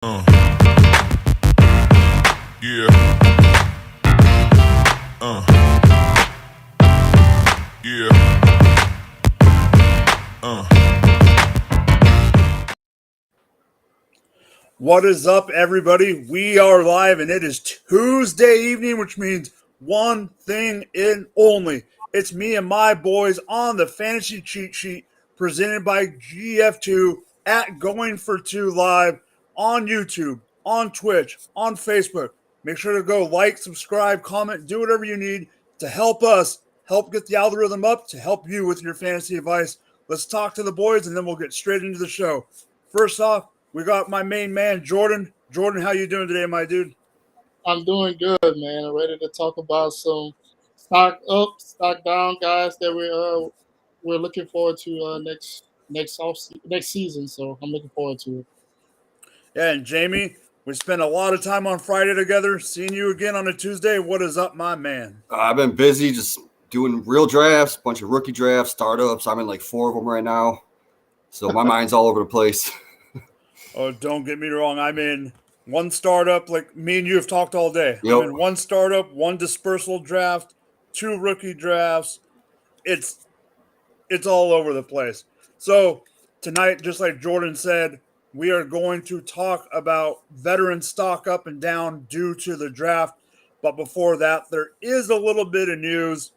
Uh, yeah, yeah, uh. What is up, everybody? We are live, and it is Tuesday evening, which means one thing and only. It's me and my boys on the Fantasy Cheat Sheet, presented by GF2 at Going for Two Live on YouTube, on Twitch, on Facebook. Make sure to go like, subscribe, comment, do whatever you need to help us help get the algorithm up to help you with your fantasy advice. Let's talk to the boys, and then we'll get straight into the show. First off, we got my main man, Jordan. Jordan, how you doing today, my dude? I'm doing good, man. I'm ready to talk about some stock up, stock down guys that we're looking forward to next season. So I'm looking forward to it. Yeah, and Jamie, we spent a lot of time on Friday together. Seeing you again on a Tuesday. What is up, my man? I've been busy just doing real drafts, bunch of rookie drafts, startups. I'm in like 4 of them right now. So my mind's all over the place. Oh, don't get me wrong. I'm in one startup, like me and you have talked all day. Yep. I'm in one startup, one dispersal draft, 2 rookie drafts. It's all over the place. So tonight, just like Jordan said, we are going to talk about veteran stock up and down due to the draft. But before that, there is a little bit of news.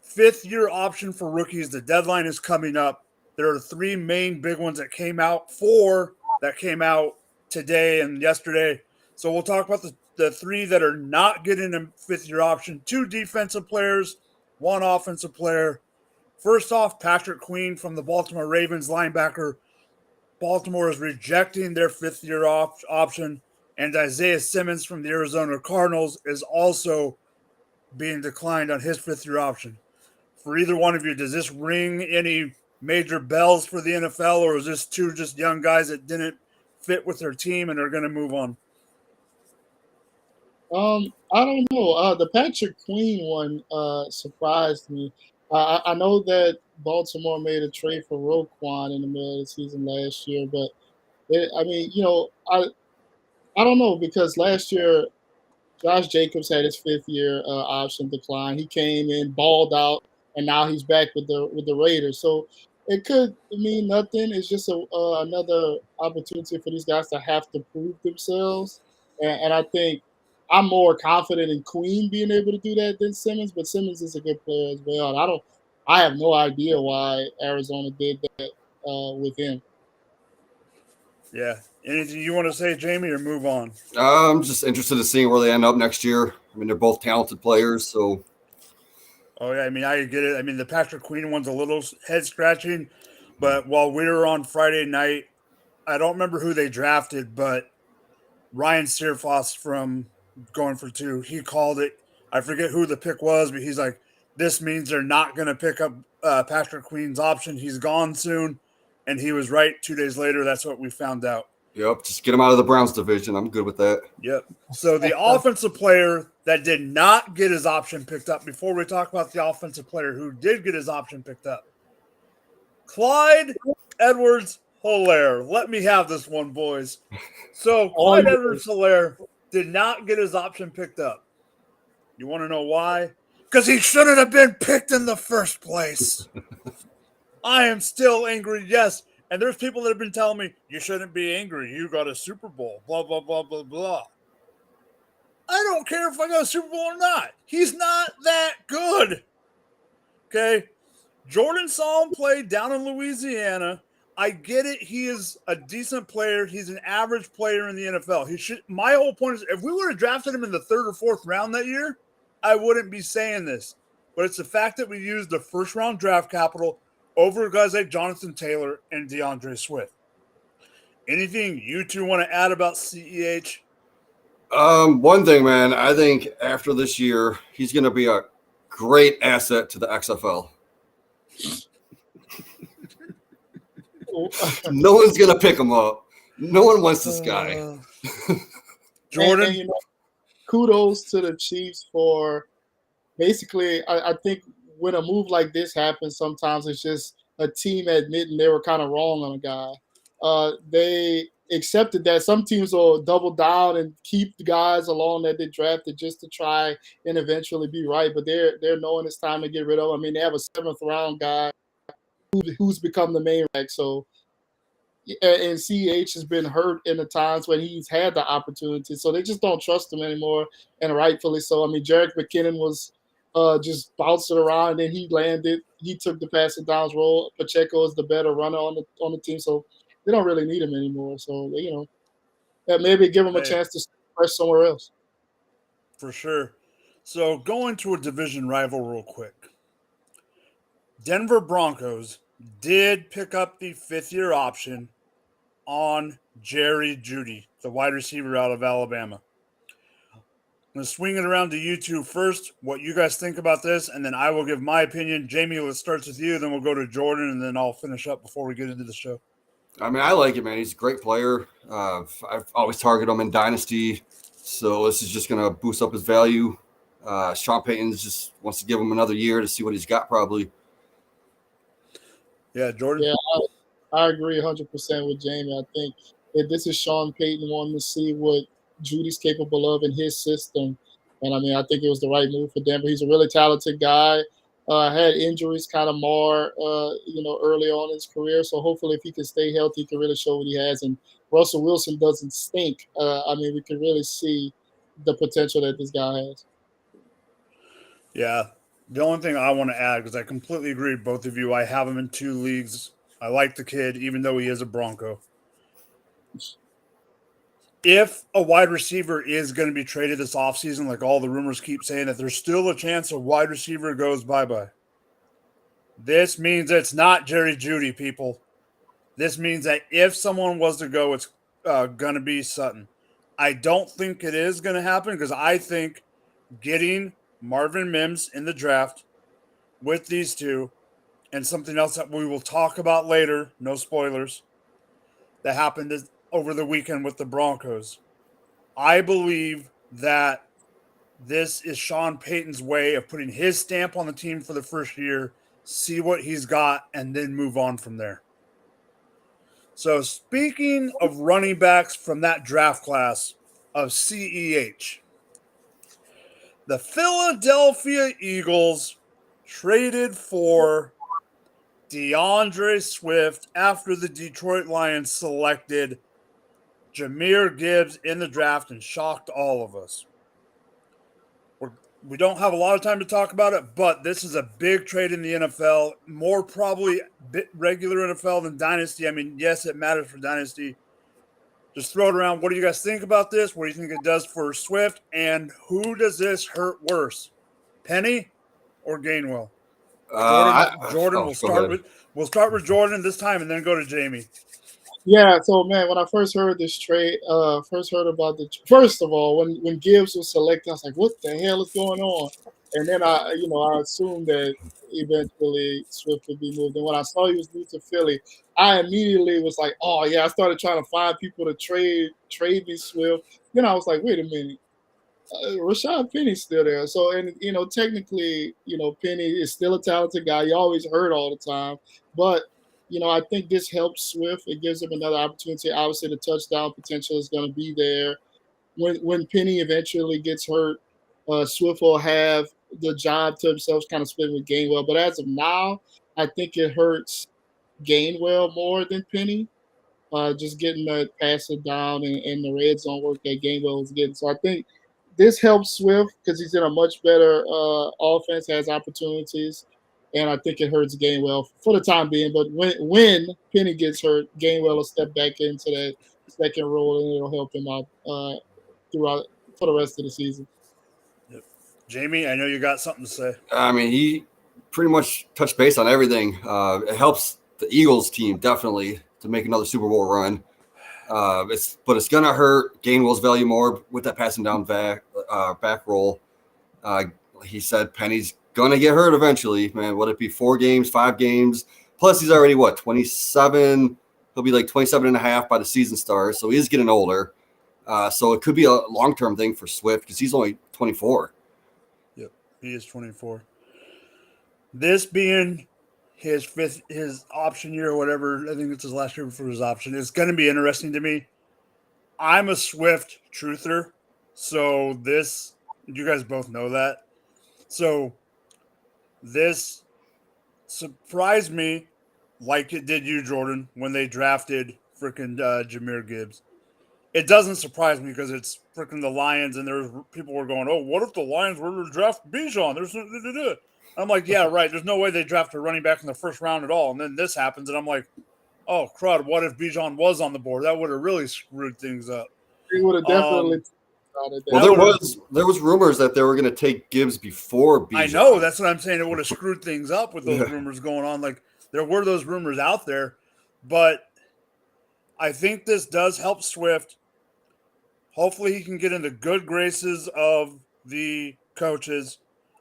5th-year option for rookies. The deadline is coming up. There are 3 main big ones that came out, 4 that came out today and yesterday. So we'll talk about the 3 that are not getting a 5th-year option. 2 defensive players, 1 offensive player. First off, Patrick Queen from the Baltimore Ravens, linebacker. Baltimore is rejecting their 5th-year option, and Isaiah Simmons from the Arizona Cardinals is also being declined on his 5th-year option. For either one of you, does this ring any major bells for the NFL, or is this 2 just young guys that didn't fit with their team and are going to move on? I don't know. The Patrick Queen one surprised me. I know that Baltimore made a trade for Roquan in the middle of the season last year, but I don't know because last year Josh Jacobs had his 5th year option decline. He came in, balled out, and now he's back with the Raiders. So it could mean nothing. It's just another opportunity for these guys to have to prove themselves. And I think I'm more confident in Queen being able to do that than Simmons. But Simmons is a good player as well. And I have no idea why Arizona did that with him. Yeah. Anything you want to say, Jamie, or move on? I'm just interested in seeing where they end up next year. I mean, they're both talented players, so. Oh, yeah, I mean, I get it. I mean, the Patrick Queen one's a little head-scratching, but while we were on Friday night, I don't remember who they drafted, but Ryan Searfoss from Going for Two, he called it. I forget who the pick was, but he's like, this means they're not going to pick up Patrick Queen's option. He's gone soon. And he was right. 2 days later, that's what we found out. Yep, just get him out of the Browns division. I'm good with that. Yep. So the offensive player that did not get his option picked up, before we talk about the offensive player who did get his option picked up, Clyde Edwards-Helaire. Let me have this one, boys. So Clyde Edwards-Helaire did not get his option picked up. You want to know why? Because he shouldn't have been picked in the first place. I am still angry, yes. And there's people that have been telling me, you shouldn't be angry. You got a Super Bowl, blah, blah, blah, blah, blah. I don't care if I got a Super Bowl or not. He's not that good. Okay? Jordan saw him play down in Louisiana. I get it. He is a decent player. He's an average player in the NFL. My whole point is, if we would have drafted him in the 3rd or 4th round that year, I wouldn't be saying this. But it's the fact that we used the 1st-round draft capital over guys like Jonathan Taylor and DeAndre Swift. Anything you 2 want to add about CEH? One thing, man, I think after this year, he's going to be a great asset to the XFL. No one's going to pick him up. No one wants this guy. Jordan? And, kudos to the Chiefs for basically, I think when a move like this happens, sometimes it's just a team admitting they were kind of wrong on a guy. They accepted that some teams will double down and keep the guys along that they drafted just to try and eventually be right. But they're knowing it's time to get rid of. I mean, they have a 7th-round guy who's become the main back. So and CH has been hurt in the times when he's had the opportunity. So they just don't trust him anymore, and rightfully so. I mean, Jerick McKinnon was just bouncing around, and then he landed. He took the passing downs role. Pacheco is the better runner on the team, so they don't really need him anymore. So maybe give him a chance to press somewhere else. For sure. So going to a division rival real quick. Denver Broncos did pick up the 5th-year option on Jerry Jeudy, the wide receiver out of Alabama. I'm going to swing it around to you two first, what you guys think about this, and then I will give my opinion. Jamie, let's start with you, then we'll go to Jordan, and then I'll finish up before we get into the show. I mean, I like it, man. He's a great player. I've always targeted him in Dynasty, so this is just going to boost up his value. Sean Payton just wants to give him another year to see what he's got, probably. Yeah, Jordan? Yeah, I agree 100% with Jamie. I think that this is Sean Payton wanting to see what Judy's capable of in his system. And, I mean, I think it was the right move for Denver. He's a really talented guy. Had injuries kind of mar, early on in his career. So hopefully if he can stay healthy, he can really show what he has. And Russell Wilson doesn't stink. I mean, we can really see the potential that this guy has. Yeah. The only thing I want to add, because I completely agree with both of you, I have him in 2 leagues. I like the kid, even though he is a Bronco. If a wide receiver is going to be traded this offseason, like all the rumors keep saying, that there's still a chance a wide receiver goes bye-bye. This means it's not Jerry Jeudy, people. This means that if someone was to go, it's going to be Sutton. I don't think it is going to happen because I think getting Marvin Mims in the draft with these two and something else that we will talk about later, no spoilers, that happened over the weekend with the Broncos. I believe that this is Sean Payton's way of putting his stamp on the team for the first year, see what he's got, and then move on from there. So speaking of running backs from that draft class of CEH, the Philadelphia Eagles traded for DeAndre Swift after the Detroit Lions selected Jahmyr Gibbs in the draft and shocked all of us. We don't have a lot of time to talk about it, but this is a big trade in the NFL, more probably regular NFL than Dynasty. I mean, yes, it matters for Dynasty. Just throw it around. What do you guys think about this? What do you think it does for Swift? And who does this hurt worse, Penny or Gainwell? Jordan, we'll start with Jordan this time and then go to Jamie. Yeah, so man, when I first heard this trade, first of all, when Gibbs was selected, I was like, what the hell is going on? And then I assumed that eventually Swift would be moved. And when I saw he was moved to Philly, I immediately was like, oh yeah, I started trying to find people to trade me Swift. Then I was like, wait a minute. Rashad Penny's still there. So, and technically, Penny is still a talented guy. You always hurt all the time. But, I think this helps Swift. It gives him another opportunity. Obviously, the touchdown potential is going to be there. When Penny eventually gets hurt, Swift will have the job to himself, kind of split with Gainwell. But as of now, I think it hurts Gainwell more than Penny. Just getting the passing down and the red zone work that Gainwell was getting. So I think this helps Swift because he's in a much better offense, has opportunities, and I think it hurts Gainwell for the time being. But when Penny gets hurt, Gainwell will step back into that second role, and it'll help him out throughout for the rest of the season. Yep. Jamie, I know you got something to say. I mean, he pretty much touched base on everything. It helps the Eagles team definitely to make another Super Bowl run. It's going to hurt Gainwell's value more with that passing down back roll. He said Penny's going to get hurt eventually, man. Would it be 4 games, 5 games? Plus, he's already, 27? He'll be like 27 and a half by the season starts, so he is getting older. So it could be a long-term thing for Swift because he's only 24. Yep, he is 24. This being his option year or whatever, I think it's his last year before his option. It's going to be interesting to me. I'm a Swift truther, so you guys both know that. So this surprised me like it did you, Jordan, when they drafted freaking Jahmyr Gibbs. It doesn't surprise me because it's freaking the Lions, and there's people were going, "Oh, what if the Lions were to draft Bijan?" I'm like, "Yeah, right. There's no way they draft a running back in the first round at all." And then this happens, and I'm like, "Oh, crud! What if Bijan was on the board? That would have really screwed things up." He would have definitely started Well, that. there was rumors that they were going to take Gibbs before Bijan. I know, that's what I'm saying. It would have screwed things up with those rumors going on. Like there were those rumors out there, but I think this does help Swift. Hopefully, he can get in the good graces of the coaches.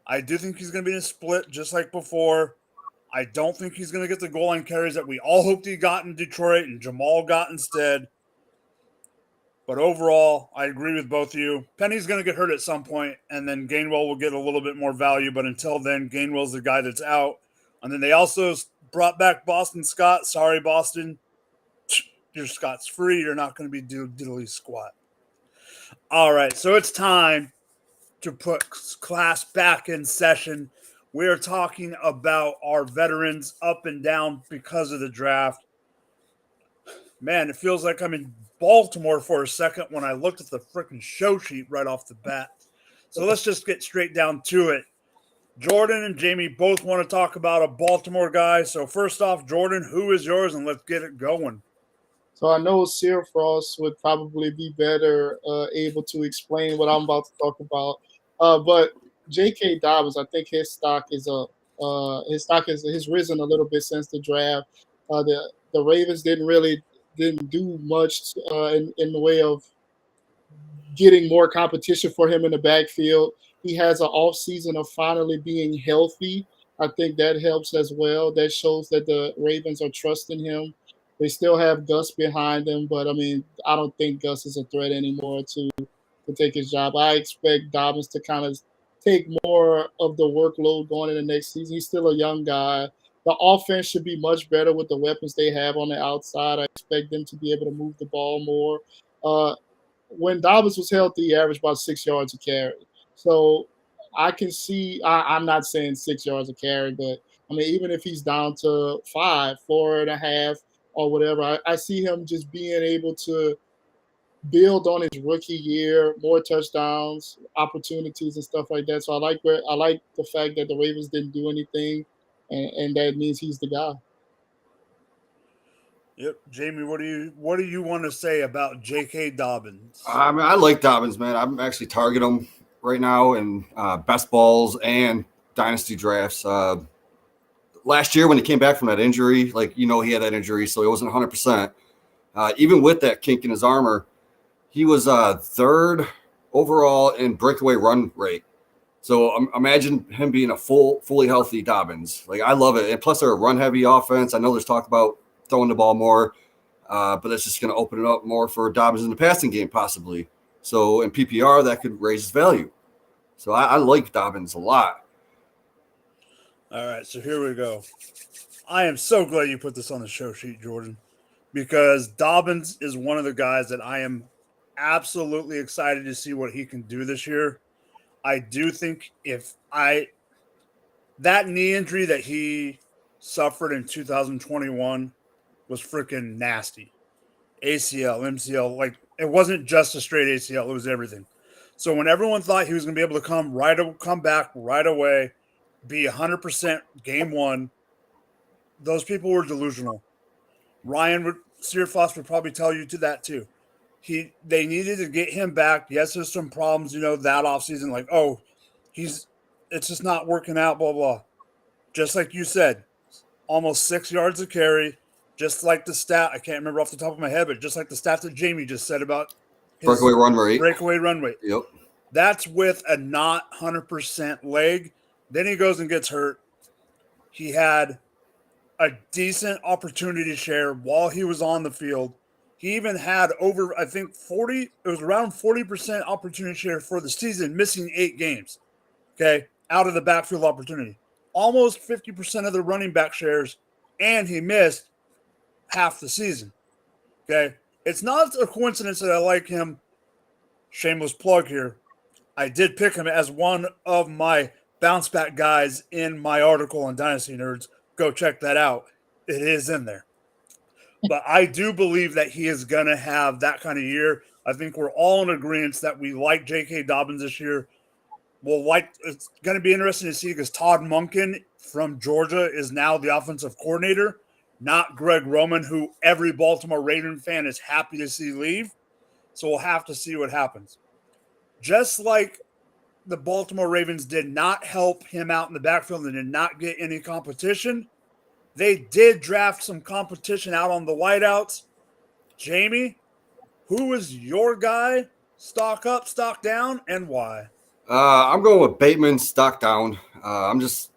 I do think he's going to be in a split just like before. I don't think he's going to get the goal line carries that we all hoped he got in Detroit and Jamal got instead. But overall, I agree with both of you. Penny's going to get hurt at some point, and then Gainwell will get a little bit more value. But until then, Gainwell's the guy that's out. And then they also brought back Boston Scott. Sorry, Boston. Your Scott's free. You're not going to be diddly squat. All right, so it's time to put class back in session. We are talking about our veterans up and down because of the draft. Man, it feels like I'm in Baltimore for a second when I looked at the freaking show sheet right off the bat. So let's just get straight down to it. Jordan and Jamie both want to talk about a Baltimore guy. So first off, Jordan, who is yours? And let's get it going. So I know Sear Frost would probably be better able to explain what I'm about to talk about. But J.K. Dobbins, I think his stock has risen a little bit since the draft. The Ravens didn't do much in the way of getting more competition for him in the backfield. He has an off season of finally being healthy. I think that helps as well. That shows that the Ravens are trusting him. They still have Gus behind them, but I mean, I don't think Gus is a threat anymore to take his job. I expect Dobbins to kind of take more of the workload going in the next season. He's still a young guy. The offense should be much better with the weapons they have on the outside. I expect them to be able to move the ball more. When Dobbins was healthy, he averaged about 6 yards a carry. So I can see, I'm not saying 6 yards a carry, but I mean, even if he's down to 4.5, or whatever, I see him just being able to build on his rookie year, more touchdowns, opportunities, and stuff like that. So I like the fact that the Ravens didn't do anything, and that means he's the guy. Yep, Jamie, what do you want to say about J.K. Dobbins? I mean, I like Dobbins, man. I'm actually targeting him right now in best balls and dynasty drafts. Last year when he came back from that injury, he had that injury, so he wasn't 100%. Even with that kink in his armor, he was third overall in breakaway run rate. So imagine him being a fully healthy Dobbins. Like, I love it. And plus, they're a run-heavy offense. I know there's talk about throwing the ball more, but that's just going to open it up more for Dobbins in the passing game, possibly. So in PPR, that could raise his value. So I like Dobbins a lot. All right, so here we go. I am so glad you put this on the show sheet, Jordan, because Dobbins is one of the guys that I am absolutely excited to see what he can do this year. I do think that knee injury that he suffered in 2021 was freaking nasty. ACL, MCL, like it wasn't just a straight ACL, it was everything. So when everyone thought he was going to be able to come back right away, be 100% game one, those people were delusional. Searfoss would probably tell you to that too. They needed to get him back. Yes, there's some problems, that offseason, like, it's just not working out, blah, blah. Just like you said, almost 6 yards a carry, just like the stat, I can't remember off the top of my head, but just like the stat that Jamie just said about his breakaway run rate. Breakaway run rate. Yep. That's with a not 100% leg. Then he goes and gets hurt. He had a decent opportunity share while he was on the field. He even had over, I think, 40, it was around 40% opportunity share for the season, missing 8 games, okay, out of the backfield opportunity. Almost 50% of the running back shares, and he missed half the season, okay? It's not a coincidence that I like him. Shameless plug here. I did pick him as one of my bounce back guys in my article on Dynasty Nerds. Go check that out. It is in there. But I do believe that he is going to have that kind of year. I think we're all in agreement that we like J.K. Dobbins this year. It's going to be interesting to see because Todd Monken from Georgia is now the offensive coordinator, not Greg Roman, who every Baltimore Raven fan is happy to see leave. So we'll have to see what happens. Just like the Baltimore Ravens did not help him out in the backfield and did not get any competition, they did draft some competition out on the wideouts. Jamie, who is your guy? Stock up, stock down, and why? I'm going with Bateman, stock down. I'm just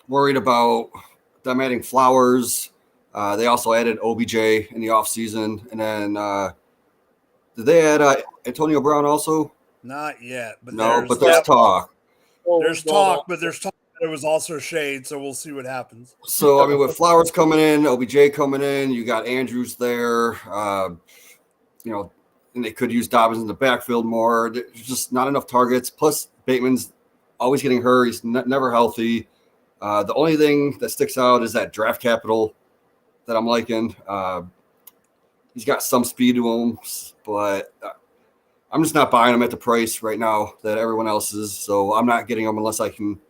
worried about them adding Flowers. They also added OBJ in the offseason. And then did they add Antonio Brown also? Not yet. But there's talk. There's talk, but there's talk. There was also shade, so we'll see what happens. So, I mean, with Flowers coming in, OBJ coming in, you got Andrews there, and they could use Dobbins in the backfield more. There's just not enough targets. Plus, Bateman's always getting hurt. He's never healthy. The only thing that sticks out is that draft capital that I'm liking. He's got some speed to him, but I'm just not buying him at the price right now that everyone else is. So I'm not getting him unless I can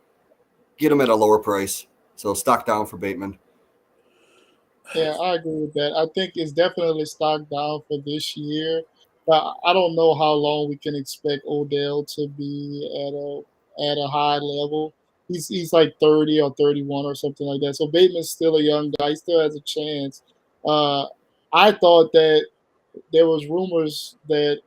get him at a lower price. So stock down for Bateman. Yeah, I agree with that. I think it's definitely stock down for this year. But I don't know how long we can expect Odell to be at a high level. He's like 30 or 31 or something like that. So Bateman's still a young guy. He still has a chance. I thought that there was rumors that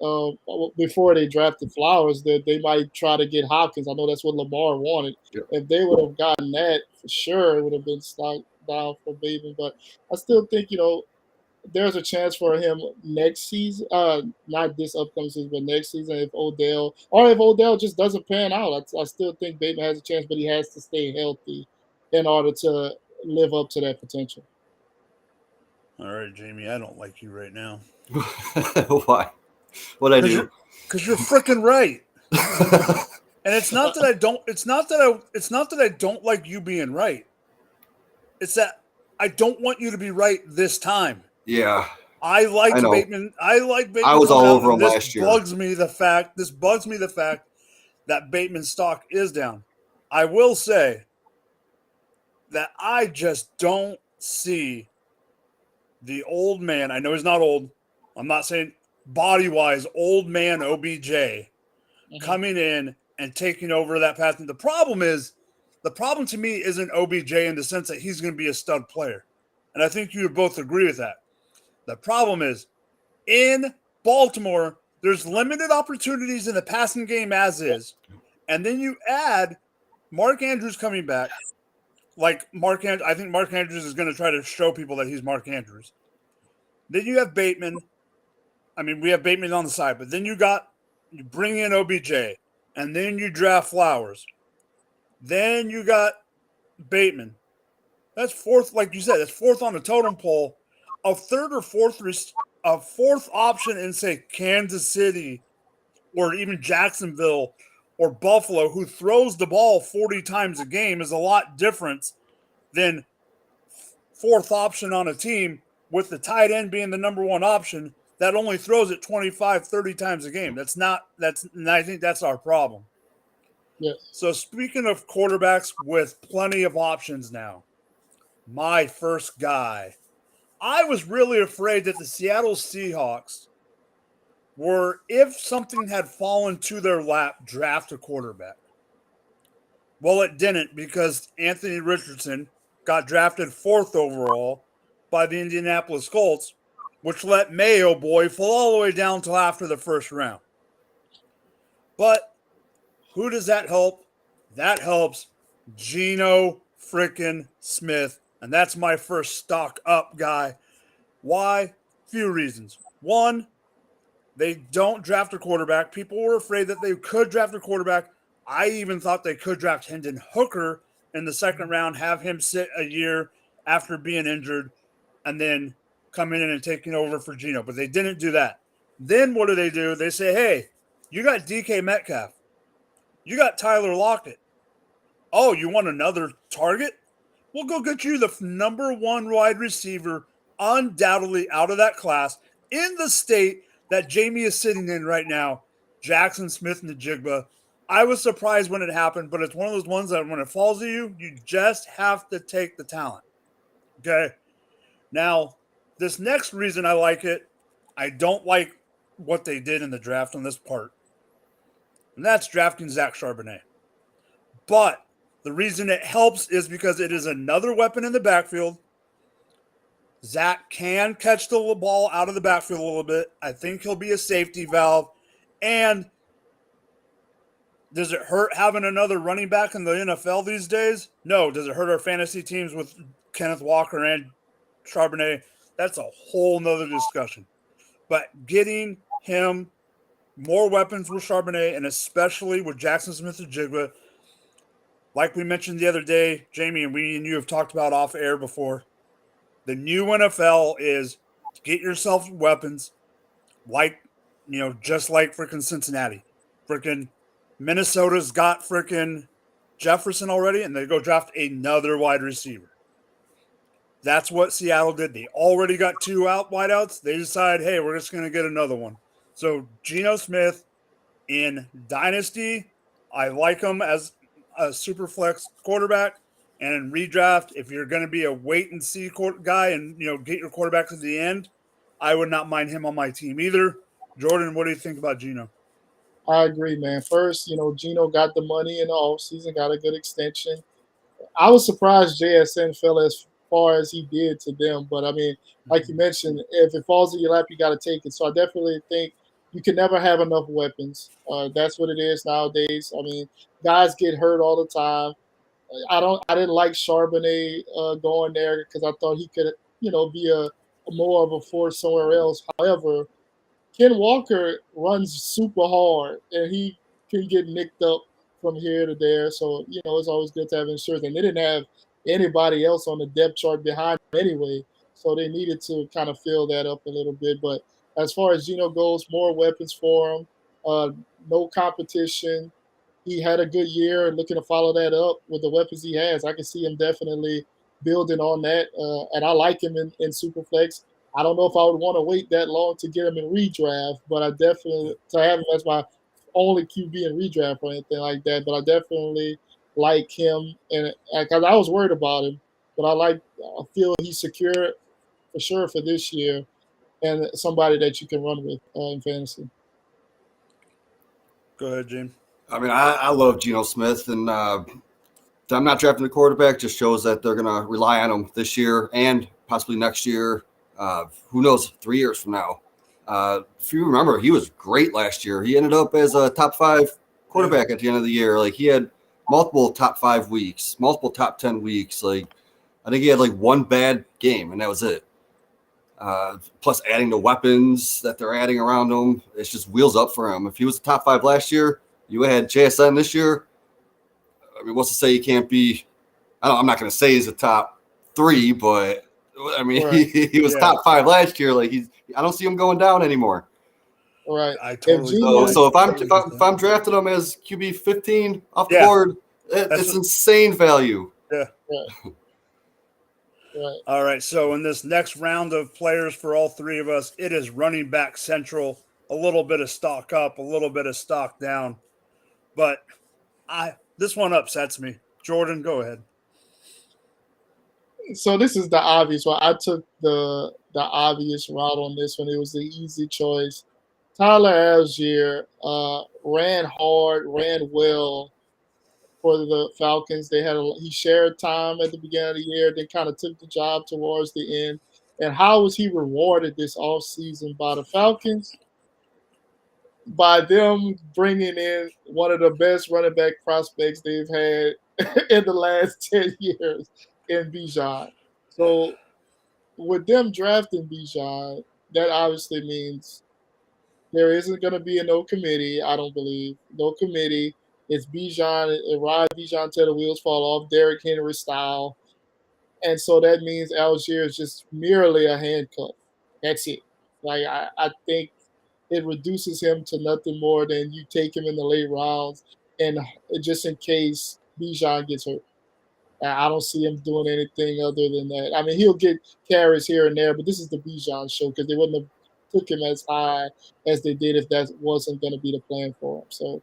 before they drafted Flowers that they might try to get Hopkins. I know that's what Lamar wanted. Yep. If they would have gotten that, for sure, it would have been stock down for Bateman. But I still think, there's a chance for him next season, not this upcoming season, but next season if Odell just doesn't pan out. I still think Bateman has a chance, but he has to stay healthy in order to live up to that potential. All right, Jamie, I don't like you right now. Why? What'd I do? Because you're freaking right. And it's not that I don't like you being right. It's that I don't want you to be right this time. Yeah. I like Bateman. I was all over him last year. This bugs me the fact that Bateman's stock is down. I will say that I just don't see the old man. I know he's not old. I'm not saying body-wise, old man OBJ coming in and taking over that path. And the problem to me isn't OBJ in the sense that he's going to be a stud player. And I think you would both agree with that. The problem is, in Baltimore, there's limited opportunities in the passing game as is. And then you add Mark Andrews coming back. I think Mark Andrews is going to try to show people that he's Mark Andrews. Then you have Bateman. I mean, we have Bateman on the side. But then you bring in OBJ. And then you draft Flowers. Then you got Bateman. That's fourth, like you said, that's fourth on the totem pole. A third or fourth option in, say, Kansas City or even Jacksonville or Buffalo, who throws the ball 40 times a game, is a lot different than fourth option on a team with the tight end being the number one option that only throws it 25, 30 times a game. And I think that's our problem. Yes. So speaking of quarterbacks with plenty of options now, my first guy, I was really afraid that the Seattle Seahawks were, if something had fallen to their lap, draft a quarterback. Well, it didn't, because Anthony Richardson got drafted 4th overall by the Indianapolis Colts, which let Mayo boy fall all the way down till after the first round. But who does that help? That helps Geno frickin' Smith. And that's my first stock up guy. Why? Few reasons. One, they don't draft a quarterback. People were afraid that they could draft a quarterback. I even thought they could draft Hendon Hooker in the second round, have him sit a year after being injured, and then coming in and taking over for Geno, but they didn't do that. Then what do? They say, hey, you got DK Metcalf. You got Tyler Lockett. Oh, you want another target? We'll go get you the number one wide receiver undoubtedly out of that class in the state that Jamie is sitting in right now, Jackson Smith-Njigba. I was surprised when it happened, but it's one of those ones that when it falls to you, you just have to take the talent. Okay? Now, this next reason I like it, I don't like what they did in the draft on this part, and that's drafting Zach Charbonnet. But the reason it helps is because it is another weapon in the backfield. Zach can catch the ball out of the backfield a little bit. I think he'll be a safety valve. And does it hurt having another running back in the NFL these days? No. Does it hurt our fantasy teams with Kenneth Walker and Charbonnet? That's a whole nother discussion. But getting him more weapons with Charbonnet, and especially with Jackson Smith-Njigba, like we mentioned the other day, Jamie, and we and you have talked about off air before, the new NFL is get yourself weapons like, just like freaking Cincinnati. Freaking Minnesota's got freaking Jefferson already, and they go draft another wide receiver. That's what Seattle did. They already got two wideouts. They decide, hey, we're just going to get another one. So Geno Smith in Dynasty, I like him as a super flex quarterback. And in redraft, if you're going to be a wait and see guy and get your quarterback to the end, I would not mind him on my team either. Jordan, what do you think about Geno? I agree, man. First, Geno got the money in the offseason, got a good extension. I was surprised JSN fell as far as he did to them. But, I mean, like you mentioned, if it falls in your lap, you got to take it. So I definitely think you can never have enough weapons. That's what it is nowadays. I mean, guys get hurt all the time. I didn't like Charbonnet going there because I thought he could, be a more of a force somewhere else. However, Ken Walker runs super hard and he can get nicked up from here to there. So, it's always good to have insurance. And they didn't have anybody else on the depth chart behind him anyway. So they needed to kind of fill that up a little bit. But as far as Geno goes, more weapons for him, no competition. He had a good year and looking to follow that up with the weapons he has. I can see him definitely building on that. And I like him in Superflex. I don't know if I would want to wait that long to get him in redraft, but I definitely, to have him as my only QB in redraft or anything like that, but I definitely like him. And because I was worried about him, but I feel he's secure for sure for this year and somebody that you can run with in fantasy. Go ahead, Jim. I mean, I love Geno Smith, and them not drafting the quarterback just shows that they're going to rely on him this year and possibly next year. Who knows, 3 years from now. If you remember, he was great last year. He ended up as a top 5 quarterback at the end of the year. Like, he had multiple top 5 weeks, multiple top 10 weeks. Like, I think he had like one bad game, and that was it. Plus adding the weapons that they're adding around him, it's just wheels up for him. If he was the top 5 last year, you had JSN this year. I mean, what's to say he can't be? I'm not going to say he's a top 3, but I mean, right. he was top 5 last year. Like, I don't see him going down anymore. All right. I totally. So if I'm drafting him as QB 15 off the board, that's insane value. Yeah. Right. All right. So in this next round of players for all 3 of us, it is running back central. A little bit of stock up, a little bit of stock down. But this one upsets me. Jordan, go ahead. So this is the obvious one. I took the obvious route on this one. It was the easy choice. Tyler Algier ran hard, ran well for the Falcons. He shared time at the beginning of the year, then kind of took the job towards the end. And how was he rewarded this offseason by the Falcons? By them bringing in one of the best running back prospects they've had in the last 10 years in Bijan. So with them drafting Bijan, that obviously means there isn't going to be no committee, I don't believe. No committee. It's Bijan, ride Bijan till the wheels fall off, Derrick Henry style. And so that means Algier is just merely a handcuff. That's it. Like I think it reduces him to nothing more than you take him in the late rounds, and just in case Bijan gets hurt. I don't see him doing anything other than that. I mean, he'll get carries here and there, but this is the Bijan show because they wouldn't have took him as high as they did if that wasn't going to be the plan for him. So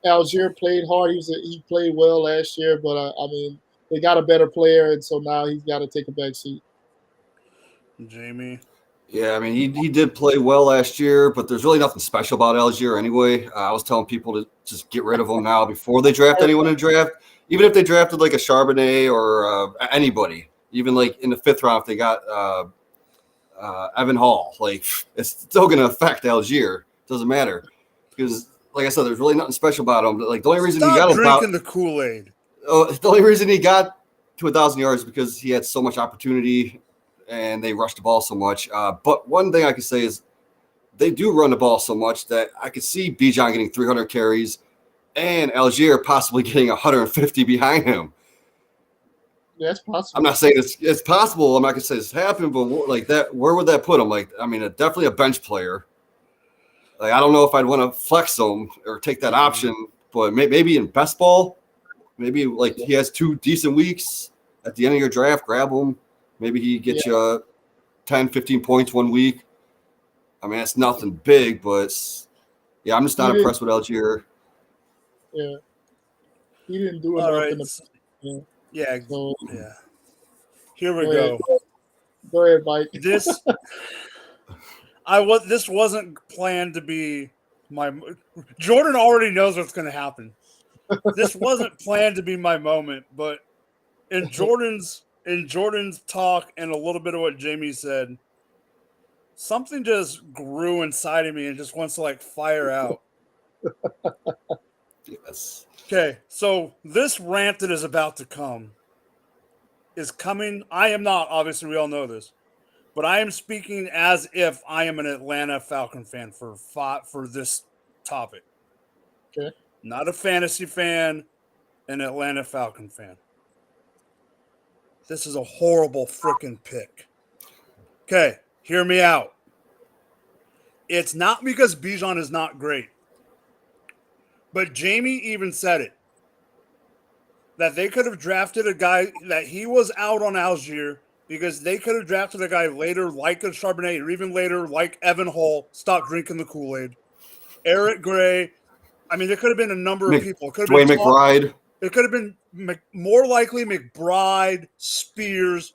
Algier played hard. He played well last year, but I mean, they got a better player, and so now he's got to take a back seat. Jamie. Yeah, I mean, he did play well last year, but there's really nothing special about Algier anyway. I was telling people to just get rid of him now before they draft anyone in the draft. Even if they drafted like a Charbonnet or anybody, even like in the 5th round, if they got Evan Hall, like it's still going to affect Algier. Doesn't matter because, like I said, there's really nothing special about him. Like the only reason he got drinking the Kool-Aid. The only reason he got to 1,000 yards is because he had so much opportunity and they rushed the ball so much. But one thing I can say is they do run the ball so much that I could see Bijan getting 300 carries and Algier possibly getting 150 behind him. Yeah, it's possible. I'm not saying it's possible. I'm not going to say it's happened, but like that, where would that put him? Like, I mean, definitely a bench player. Like, I don't know if I'd want to flex him or take that option, but maybe in best ball, maybe like he has 2 decent weeks at the end of your draft, grab him. Maybe he gets you 10, 15 points one week. I mean, it's nothing big, but yeah, I'm just not impressed with Algier. Yeah. He didn't do All enough right. in the Yeah. So, Yeah. Here we go. Go ahead, Mike. This wasn't planned to be my Jordan already knows what's going to happen. This wasn't planned to be my moment, but in Jordan's talk and a little bit of what Jamie said, something just grew inside of me and just wants to like fire out. Yes. Okay, so this rant that is about to come is coming. I am not, obviously, we all know this, but I am speaking as if I am an Atlanta Falcon fan for this topic. Okay. Not a fantasy fan, an Atlanta Falcon fan. This is a horrible freaking pick. Okay, hear me out. It's not because Bijan is not great. But Jamie even said it. That they could have drafted a guy that he was out on Algier because they could have drafted a guy later like a Charbonnet or even later like Evan Hall. Stop drinking the Kool-Aid. Eric Gray. I mean, there could have been a number of people. It could have Dwayne been McBride. It could have been more likely McBride, Spears.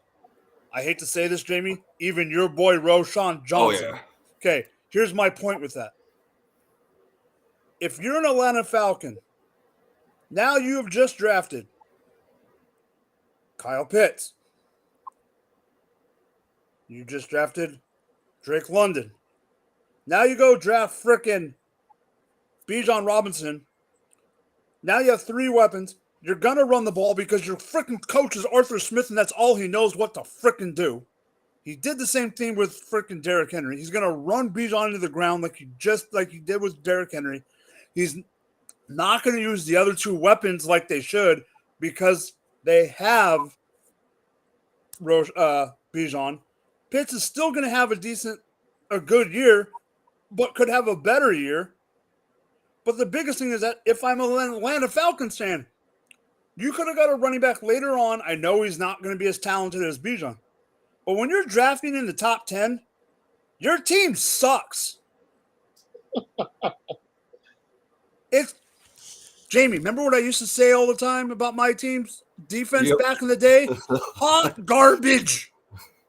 I hate to say this, Jamie. Even your boy Roshan Johnson. Oh, yeah. Okay, here's my point with that. If you're an Atlanta Falcon, now you have just drafted Kyle Pitts. You just drafted Drake London. Now you go draft frickin' Bijan Robinson. Now you have 3 weapons. You're going to run the ball because your frickin' coach is Arthur Smith and that's all he knows what to frickin' do. He did the same thing with frickin' Derrick Henry. He's going to run Bijan into the ground like he did with Derrick Henry. He's not going to use the other 2 weapons like they should because they have Bijan. Pitts is still going to have a good year, but could have a better year. But the biggest thing is that if I'm an Atlanta Falcons fan, you could have got a running back later on. I know he's not going to be as talented as Bijan. But when you're drafting in the top 10, your team sucks. It's Jamie, remember what I used to say all the time about my team's defense back in the day? Hot garbage.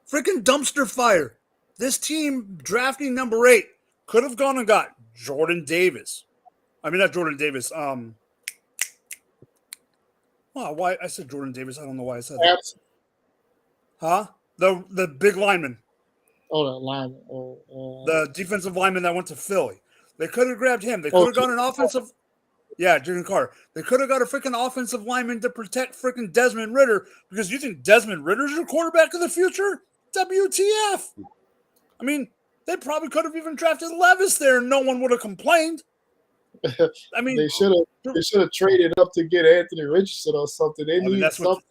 Freaking dumpster fire. This team drafting number 8 could have gone and got Jordan Davis. I mean, not Jordan Davis. Why I said Jordan Davis? I don't know why I said that. Huh? The big lineman. Oh, that lineman. The defensive lineman that went to Philly. They could have grabbed him. They could have got an offensive. Yeah, Jalen Carter. They could have got a freaking offensive lineman to protect freaking Desmond Ridder because you think Desmond Ridder's your quarterback of the future? WTF? I mean, they probably could have even drafted Levis there and no one would have complained. I mean, they should have traded up to get Anthony Richardson or something. They needed something.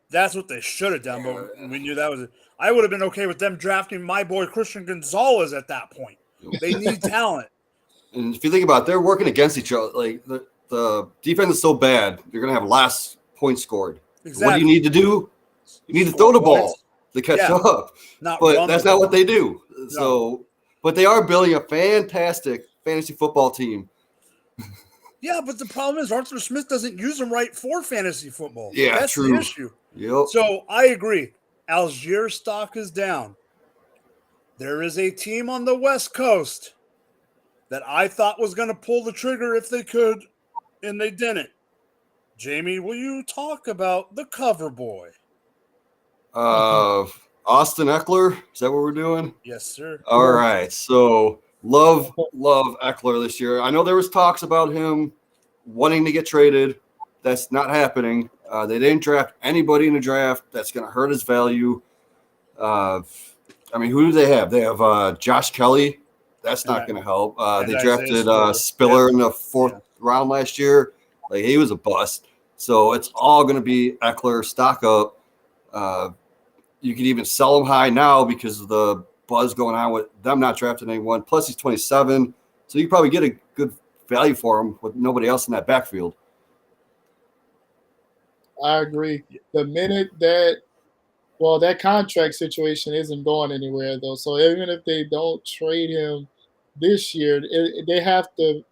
That's what they should have done, but we knew that was it. I would have been okay with them drafting my boy Christian Gonzalez at that point. They need talent. And if you think about it, they're working against each other. Like the defense is so bad, you're going to have last points scored. Exactly. What do you need to do? You need to throw the ball to catch up. But that's not what they do. So, but they are building a fantastic fantasy football team. Yeah, but the problem is Arthur Smith doesn't use them right for fantasy football. Yeah, that's true. the issue. Yep. So I agree. Algier's stock is down. There is a team on the West Coast that I thought was going to pull the trigger if they could, and they didn't. Jamie, will you talk about the cover boy? Austin Eckler, is that what we're doing? Yes, sir. All right. So love Eckler this year. I know there was talks about him wanting to get traded. That's not happening. They didn't draft anybody in the draft. That's going to hurt his value. I mean, who do they have? They have Josh Kelly. That's not going to help. They drafted Spiller in the fourth round last year. Like, he was a bust. So it's all going to be Eckler, stock up. You can even sell him high now because of the buzz going on with them not drafting anyone. Plus, he's 27. So you probably get a good value for him with nobody else in that backfield. I agree. The minute that contract situation isn't going anywhere, though. So even if they don't trade him this year, they have to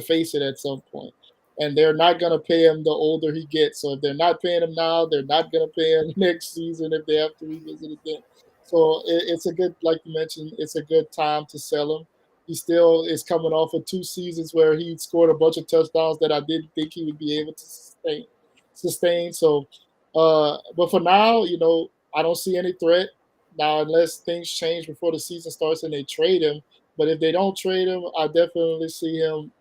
face it at some point. And they're not going to pay him the older he gets. So if they're not paying him now, they're not going to pay him next season if they have to revisit again. So it's a good, like you mentioned, it's a good time to sell him. He still is coming off of 2 seasons where he scored a bunch of touchdowns that I didn't think he would be able to sustain. So, but for now, I don't see any threat now unless things change before the season starts and they trade him. But if they don't trade him, I definitely see him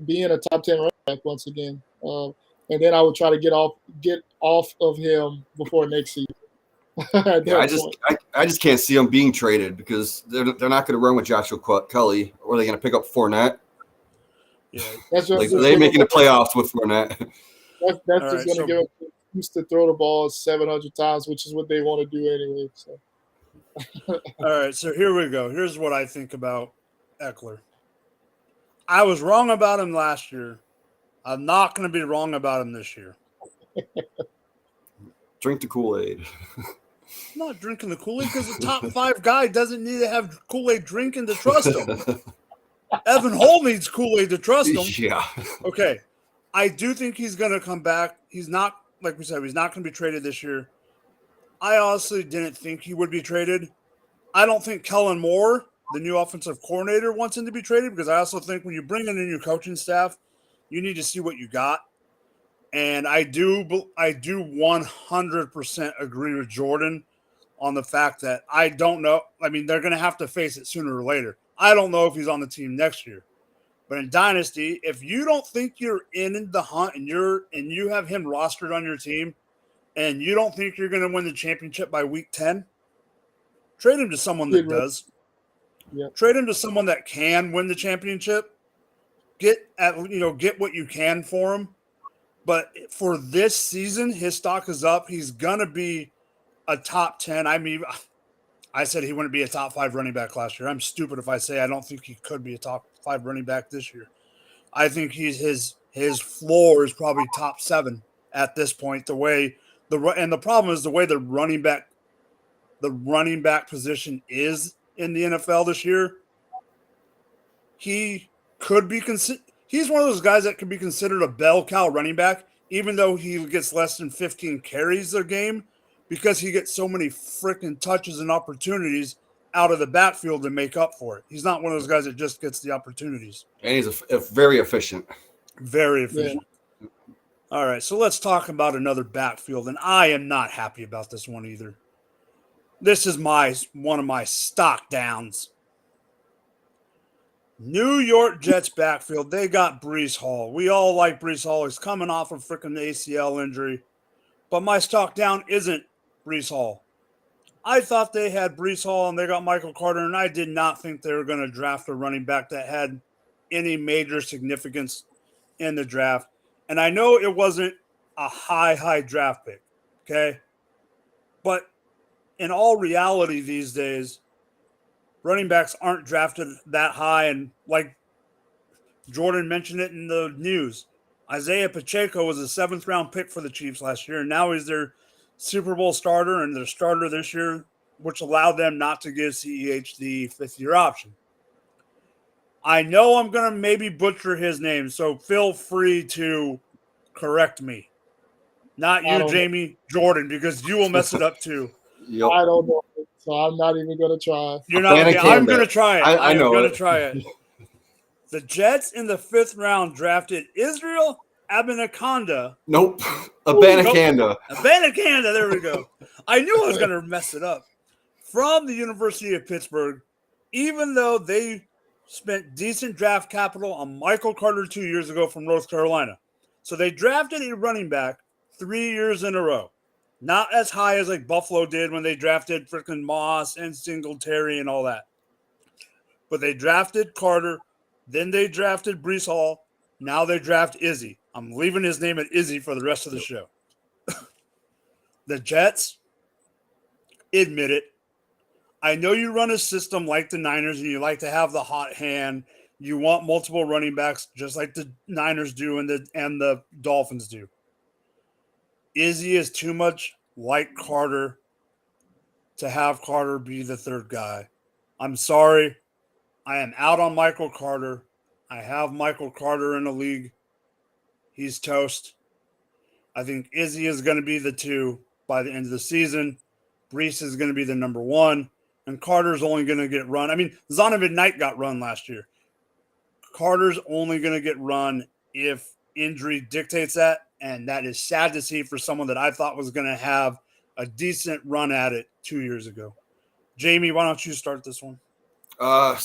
being a top 10 running back once again. And then I would try to get off of him before next season. I just can't see him being traded because they're not going to run with Joshua Kelly, or are they going to pick up Fournette? Yeah, that's just, are they making the playoffs with Fournette? That's just going to give them used to throw the ball 700 times, which is what they want to do anyway. So. All right, so here we go. Here's what I think about Eckler. I was wrong about him last year. I'm not going to be wrong about him this year. Drink the Kool-Aid. I'm not drinking the Kool-Aid because the top 5 guy doesn't need to have Kool-Aid drinking to trust him. Evan Hull needs Kool-Aid to trust him. Yeah. Okay. I do think he's going to come back. He's not, like we said, he's not going to be traded this year. I honestly didn't think he would be traded. I don't think Kellen Moore, the new offensive coordinator, wants him to be traded because I also think when you bring in a new coaching staff, you need to see what you got. And I do 100% agree with Jordan on the fact that I don't know. I mean, they're going to have to face it sooner or later. I don't know if he's on the team next year. But in Dynasty, if you don't think you're in the hunt and you have him rostered on your team and you don't think you're going to win the championship by week 10, trade him to someone that does. Yeah. Trade him to someone that can win the championship. Get what you can for him. But for this season, his stock is up. He's going to be a top 10. I mean, I said he wouldn't be a top 5 running back last year. I'm stupid if I say I don't think he could be a top 5 running back this year. I think his floor is probably top 7 at this point. And the problem is the way the running back position is in the NFL this year. He could be he's one of those guys that could be considered a bell cow running back, even though he gets less than 15 carries a game, because he gets so many freaking touches and opportunities out of the backfield to make up for it. He's not one of those guys that just gets the opportunities. And he's very efficient. Very efficient. Yeah. All right, so let's talk about another backfield, and I am not happy about this one either. This is one of my stock downs. New York Jets backfield, they got Breece Hall. We all like Breece Hall. He's coming off a freaking ACL injury. But my stock down isn't Breece Hall. I thought they had Breece Hall and they got Michael Carter, and I did not think they were going to draft a running back that had any major significance in the draft. And I know it wasn't a high draft pick, okay? But in all reality these days, running backs aren't drafted that high. And like Jordan mentioned it in the news, Isaiah Pacheco was a 7th-round pick for the Chiefs last year, and now he's their Super Bowl starter and their starter this year, which allowed them not to give CEH the 5th-year option. I know I'm going to maybe butcher his name, so feel free to correct me. Not you, Jamie, Jordan, because you will mess it up too. Yep. I don't know, so I'm not even going to try. You're not. Okay, I'm going to try it. I know. I'm going to try it. The Jets in the 5th round drafted Israel Abanikanda. Nope. Abanikanda. Nope. Abanikanda. There we go. I knew I was going to mess it up. From the University of Pittsburgh, even though they spent decent draft capital on Michael Carter 2 years ago from North Carolina. So they drafted a running back 3 years in a row. Not as high as like Buffalo did when they drafted freaking Moss and Singletary and all that. But they drafted Carter. Then they drafted Brees Hall. Now they draft Izzy. I'm leaving his name at Izzy for the rest of the show. The Jets, admit it. I know you run a system like the Niners and you like to have the hot hand. You want multiple running backs just like the Niners do and the Dolphins do. Izzy is too much like Carter to have Carter be the 3rd guy. I'm sorry. I am out on Michael Carter. I have Michael Carter in the league. He's toast. I think Izzy is going to be the 2 by the end of the season. Brees is going to be the number 1. And Carter's only going to get run. I mean, Zonovan Knight got run last year. Carter's only going to get run if injury dictates that. And that is sad to see for someone that I thought was going to have a decent run at it 2 years ago. Jamie, why don't you start this one? I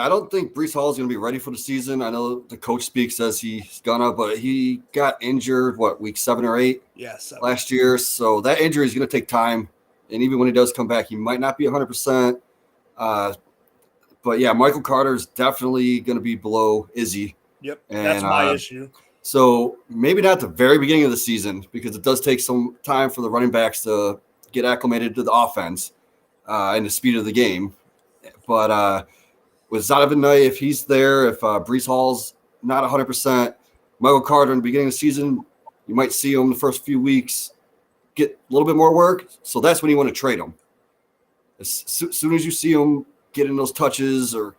don't think Brees Hall is going to be ready for the season. I know the coach speak says he's gonna, but he got injured, week 7 or 8? Yeah, 7. Last year. So that injury is going to take time. And even when he does come back, he might not be 100%. But yeah, Michael Carter is definitely going to be below Izzy. Yep, and that's my issue. So maybe not the very beginning of the season because it does take some time for the running backs to get acclimated to the offense and the speed of the game. But with Zonovan Knight, if he's there, if Brees Hall's not 100%, Michael Carter in the beginning of the season, you might see him the first few weeks get a little bit more work. So that's when you want to trade him. As soon as you see him getting those touches or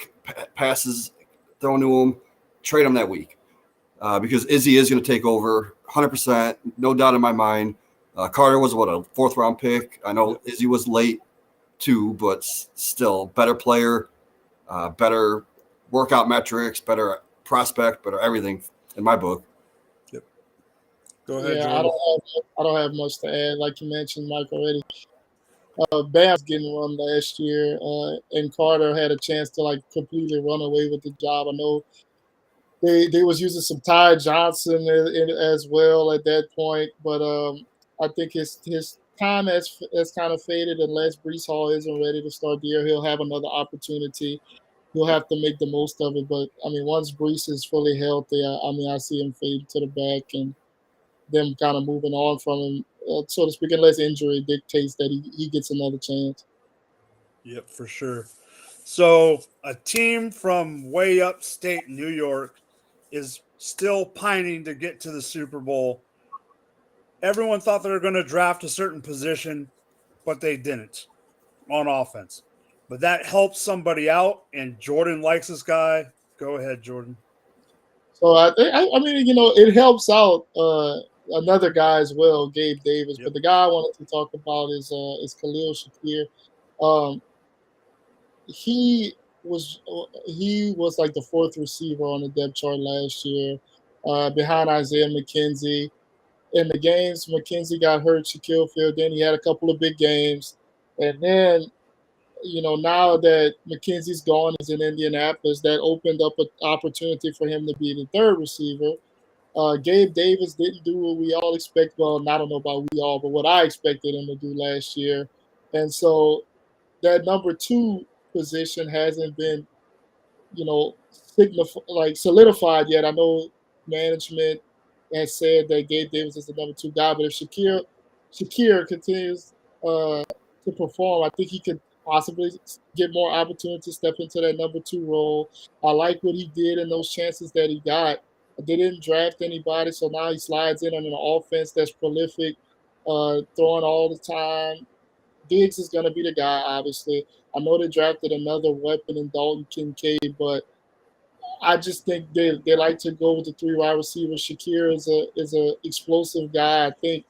passes thrown to him, trade him that week. Because Izzy is going to take over 100%, no doubt in my mind. Carter was, a 4th-round pick? I know Izzy was late too, but still better player, better workout metrics, better prospect, better everything in my book. Yep. Go ahead, Yeah, Jordan. I don't have much to add. Like you mentioned, Mike already. Bam's getting run last year, and Carter had a chance to completely run away with the job. I know they was using some Ty Johnson as well at that point, but I think his time has kind of faded. Unless Brees Hall isn't ready to start the year, he'll have another opportunity. He'll have to make the most of it. But I mean, once Brees is fully healthy, I see him fade to the back and them kind of moving on from him, so to speak, unless injury dictates that he gets another chance. Yep, for sure. So a team from way upstate New York is still pining to get to the Super Bowl. Everyone thought they were going to draft a certain position, but they didn't on offense. But that helps somebody out, and Jordan likes this guy. Go ahead, Jordan. So I mean, it helps out another guy as well, Gabe Davis. Yep. But the guy I wanted to talk about is Khalil Shakir. He was like the 4th receiver on the depth chart last year, behind Isaiah McKenzie. In the games McKenzie got hurt, Shaquille filled in. He had a couple of big games, and then now that McKenzie's gone, is in Indianapolis, that opened up an opportunity for him to be the 3rd receiver. Gabe Davis didn't do what we all expect. Well, I don't know about we all, but what I expected him to do last year. And so that number 2 position hasn't been, solidified yet. I know management has said that Gabe Davis is the number 2 guy, but if Shakir continues to perform. I think he could possibly get more opportunity to step into that number 2 role. I like what he did in those chances that he got. They didn't draft anybody, so now he slides in on an offense that's prolific, throwing all the time. Diggs is going to be the guy, obviously. I know they drafted another weapon in Dalton Kincaid, but I just think they like to go with the 3 wide receivers. Shakir is a explosive guy. I think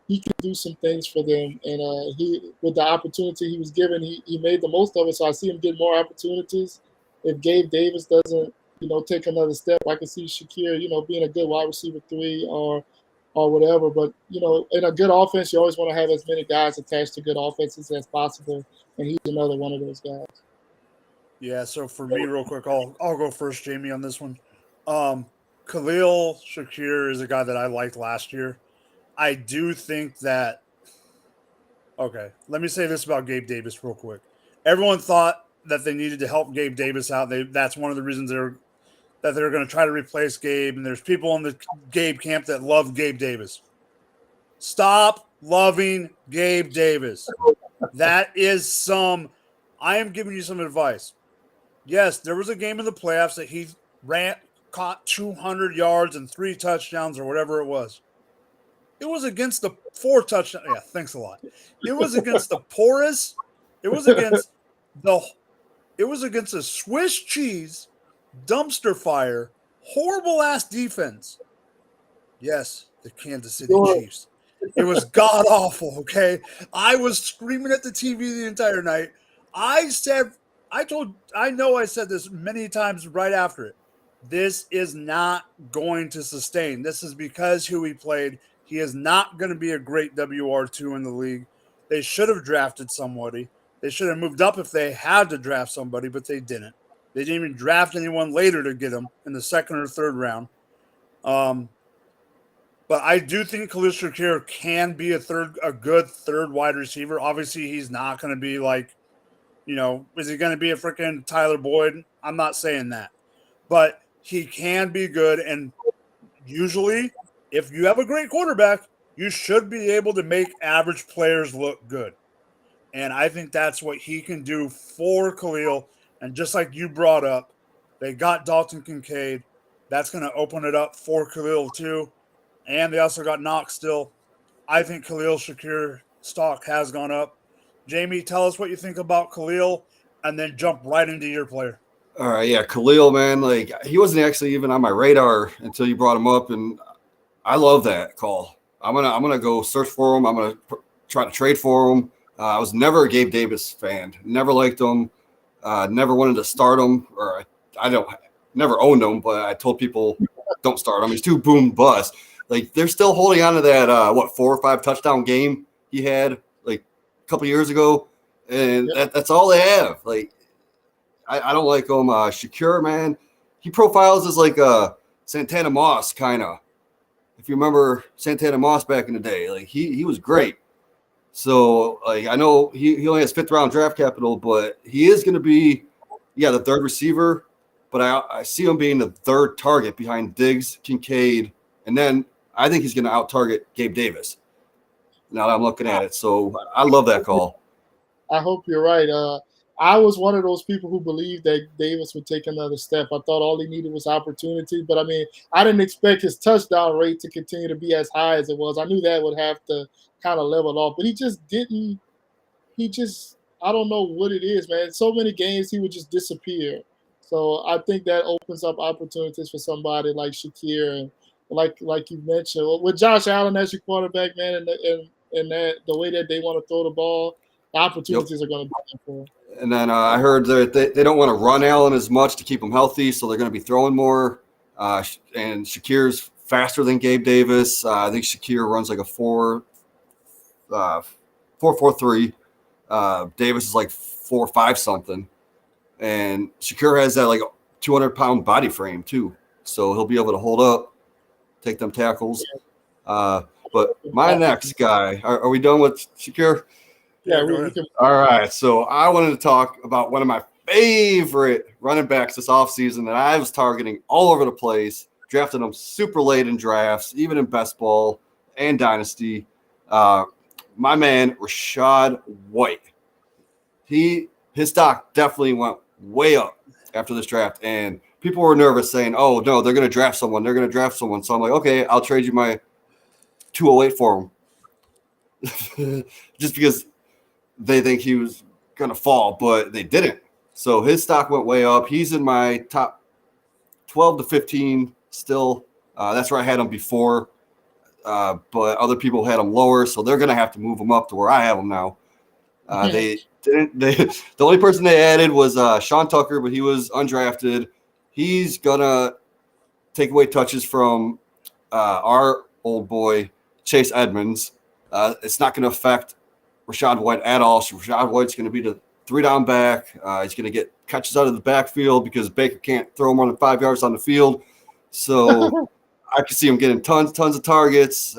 he can do some things for them, and he with the opportunity he was given, he made the most of it. So I see him get more opportunities. If Gabe Davis doesn't, take another step, I can see Shakir, being a good wide receiver 3 or whatever. But in a good offense, you always want to have as many guys attached to good offenses as possible, and he's another one of those guys. Yeah, so for me, real quick, I'll go first, Jamie, on this one. Khalil Shakir is a guy that I liked last year. I do think that. Okay, let me say this about Gabe Davis real quick. Everyone thought that they needed to help Gabe Davis out. That's one of the reasons they're going to try to replace Gabe. And there's people in the Gabe camp that love Gabe Davis. Stop loving Gabe Davis. That is some. I am giving you some advice. Yes, there was a game in the playoffs that he caught 200 yards and 3 touchdowns or whatever it was. It was against the 4 touchdowns. Yeah, thanks a lot. It was against the poorest. It was against a Swiss cheese dumpster fire, horrible ass defense. Yes, the Kansas City Chiefs. It was god awful. Okay, I was screaming at the TV the entire night. I said this many times right after it. This is not going to sustain. This is because who he played. He is not going to be a great WR2 in the league. They should have drafted somebody. They should have moved up if they had to draft somebody, but they didn't. They didn't even draft anyone later to get him in the 2nd or 3rd round. But I do think Khalil Shakir can be a good third wide receiver. Obviously, he's not going to be like, is he going to be a freaking Tyler Boyd? I'm not saying that. But he can be good. And usually, if you have a great quarterback, you should be able to make average players look good. And I think that's what he can do for Khalil. And just like you brought up, they got Dalton Kincaid. That's going to open it up for Khalil too. And they also got Knox still. I think Khalil Shakir stock has gone up. Jamie, tell us what you think about Khalil and then jump right into your player. All right, yeah, Khalil, man, like he wasn't actually even on my radar until you brought him up, and I love that call. I'm gonna go search for him. I'm gonna try to trade for him. I was never a Gabe Davis fan. Never liked him. Never wanted to start him, or never owned him. But I told people don't start him. He's too boom bust. Like they're still holding on to that 4 or 5 touchdown game he had like a couple years ago, and that's all they have. Like I don't like him. Shakir, man, he profiles as like a Santana Moss kind of. If you remember Santana Moss back in the day, like he was great. So like I know he only has 5th round draft capital, but he is going to be the 3rd receiver. But I see him being the 3rd target behind Diggs, Kincaid, and then I think he's going to out target Gabe Davis. Now that I'm looking at it, so I love that call. I hope you're right. I was one of those people who believed that Davis would take another step. I thought all he needed was opportunity, but I mean, I didn't expect his touchdown rate to continue to be as high as it was. I knew that would have to kind of level off, but he just didn't. I don't know what it is, man. So many games he would just disappear. So I think that opens up opportunities for somebody like Shakir and like you mentioned with Josh Allen as your quarterback, man, and that the way that they want to throw the ball, the opportunities are going to be there for him. And then I heard that they don't want to run Allen as much to keep him healthy, so they're going to be throwing more. And Shakir's faster than Gabe Davis. I think Shakir runs like a 4.43. Davis is like 4.5 something. And Shakir has that like 200-pound body frame too, so he'll be able to hold up, take them tackles. But my next guy, are we done with Shakir? Yeah, we can. All right, so I wanted to talk about one of my favorite running backs this offseason that I was targeting all over the place, drafting them super late in drafts, even in best ball and dynasty. my man Rashad White. His stock definitely went way up after this draft, and people were nervous saying, "Oh no, they're going to draft someone. They're going to draft someone." So I'm like, "Okay, I'll trade you my 208 for him," just because they think he was going to fall, but they didn't. So his stock went way up. He's in my top 12 to 15 still. That's where I had him before, but other people had him lower, so they're going to have to move him up to where I have him now. They didn't. The only person they added was Sean Tucker, but he was undrafted. He's gonna take away touches from our old boy Chase Edmonds. It's not going to affect Rashad White at all. So Rashad White's going to be the 3-down back. He's going to get catches out of the backfield because Baker can't throw more than 5 yards on the field. So I can see him getting tons of targets.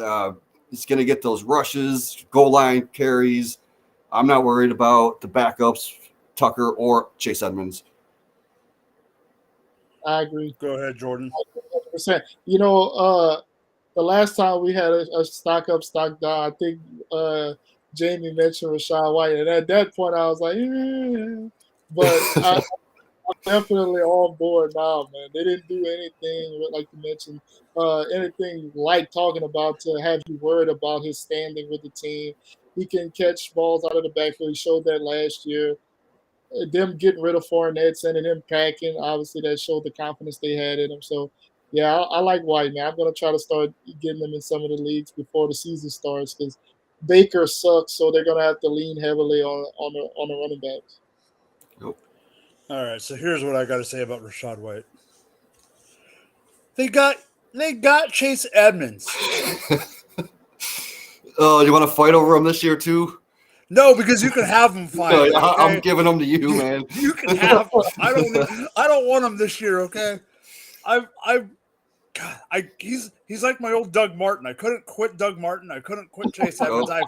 He's going to get those rushes, goal line carries. I'm not worried about the backups, Tucker or Chase Edmonds. I agree. Go ahead, Jordan. 100%. You know, the last time we had a stock up, stock down, I think Jamie mentioned Rashad White, and at that point I was like, but I'm definitely on board now, man. They didn't do anything like you mentioned, anything like talking about to have you worried about his standing with the team. He can catch balls out of the backfield. He showed that last year. Them getting rid of Fournette, sending him packing, obviously that showed the confidence they had in him. So, yeah, I like White, man. I'm going to try to start getting them in some of the leagues before the season starts because Baker sucks, so they're going to have to lean heavily on the running backs. Nope. All right, so here's what I got to say about Rashad White. They got Chase Edmonds. Oh, you want to fight over him this year too? No, because you can have him finally. No, Okay? I'm giving them to you, man. You can have him. I don't want him this year. Okay, he's like my old Doug Martin. I couldn't quit Doug Martin. I couldn't quit Chase Edmonds. I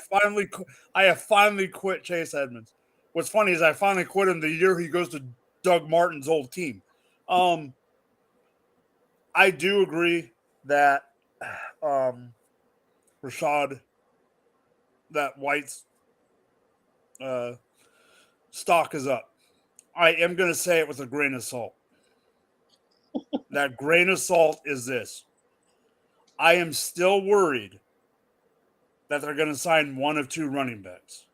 have finally quit Chase Edmonds. What's funny is I finally quit him the year he goes to Doug Martin's old team. I do agree that that White's stock is up. I am going to say it with a grain of salt. That grain of salt is this. I am still worried that they're going to sign one of two running backs.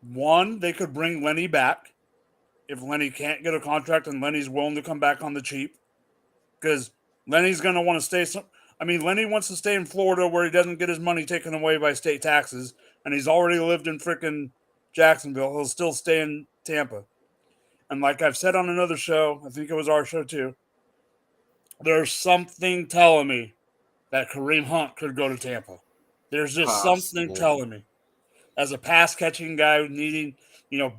One, they could bring Lenny back if Lenny can't get a contract and Lenny's willing to come back on the cheap. Because Lenny's going to want to stay. Lenny wants to stay in Florida where he doesn't get his money taken away by state taxes. And he's already lived in freaking Jacksonville. He'll still stay in Tampa. And like I've said on another show, I think it was our show too, there's something telling me that Kareem Hunt could go to Tampa. There's just something telling me. As a pass-catching guy needing,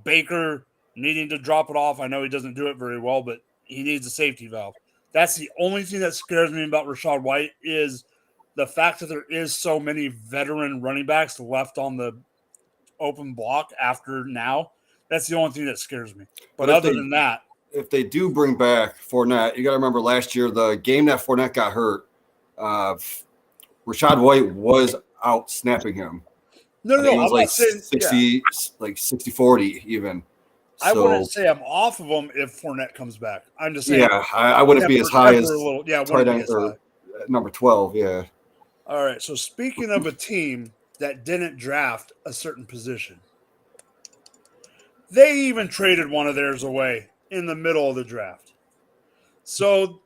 Baker needing to drop it off. I know he doesn't do it very well, but he needs a safety valve. That's the only thing that scares me about Rashad White is the fact that there is so many veteran running backs left on the open block after now. That's the only thing that scares me. But other than that, if they do bring back Fournette, you got to remember last year, the game that Fournette got hurt, Rashad White was out snapping him. No, I'm not like saying 60, like 60-40 even. I wouldn't say I'm off of them if Fournette comes back. I'm just saying. Yeah, I wouldn't be as high as tight end or number 12. Yeah. All right. So speaking of a team that didn't draft a certain position, they even traded one of theirs away in the middle of the draft. So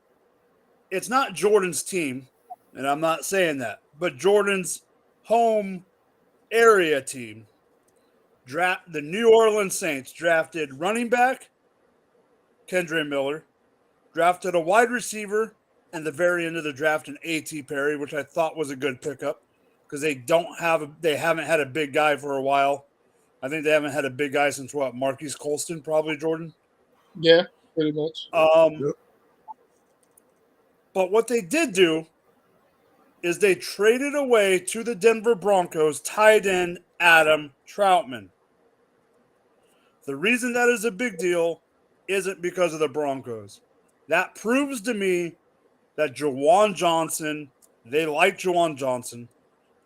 it's not Jordan's team, and I'm not saying that, but Jordan's home area team. The New Orleans Saints drafted running back Kendre Miller, drafted a wide receiver in the very end of the draft in A.T. Perry, which I thought was a good pickup because they haven't had a big guy for a while. I think they haven't had a big guy since Marquise Colston, probably, Jordan. Yeah, pretty much. Yep. But what they did do is they traded away to the Denver Broncos tight end Adam Troutman. The reason that is a big deal isn't because of the Broncos. That proves to me that they like Juwan Johnson.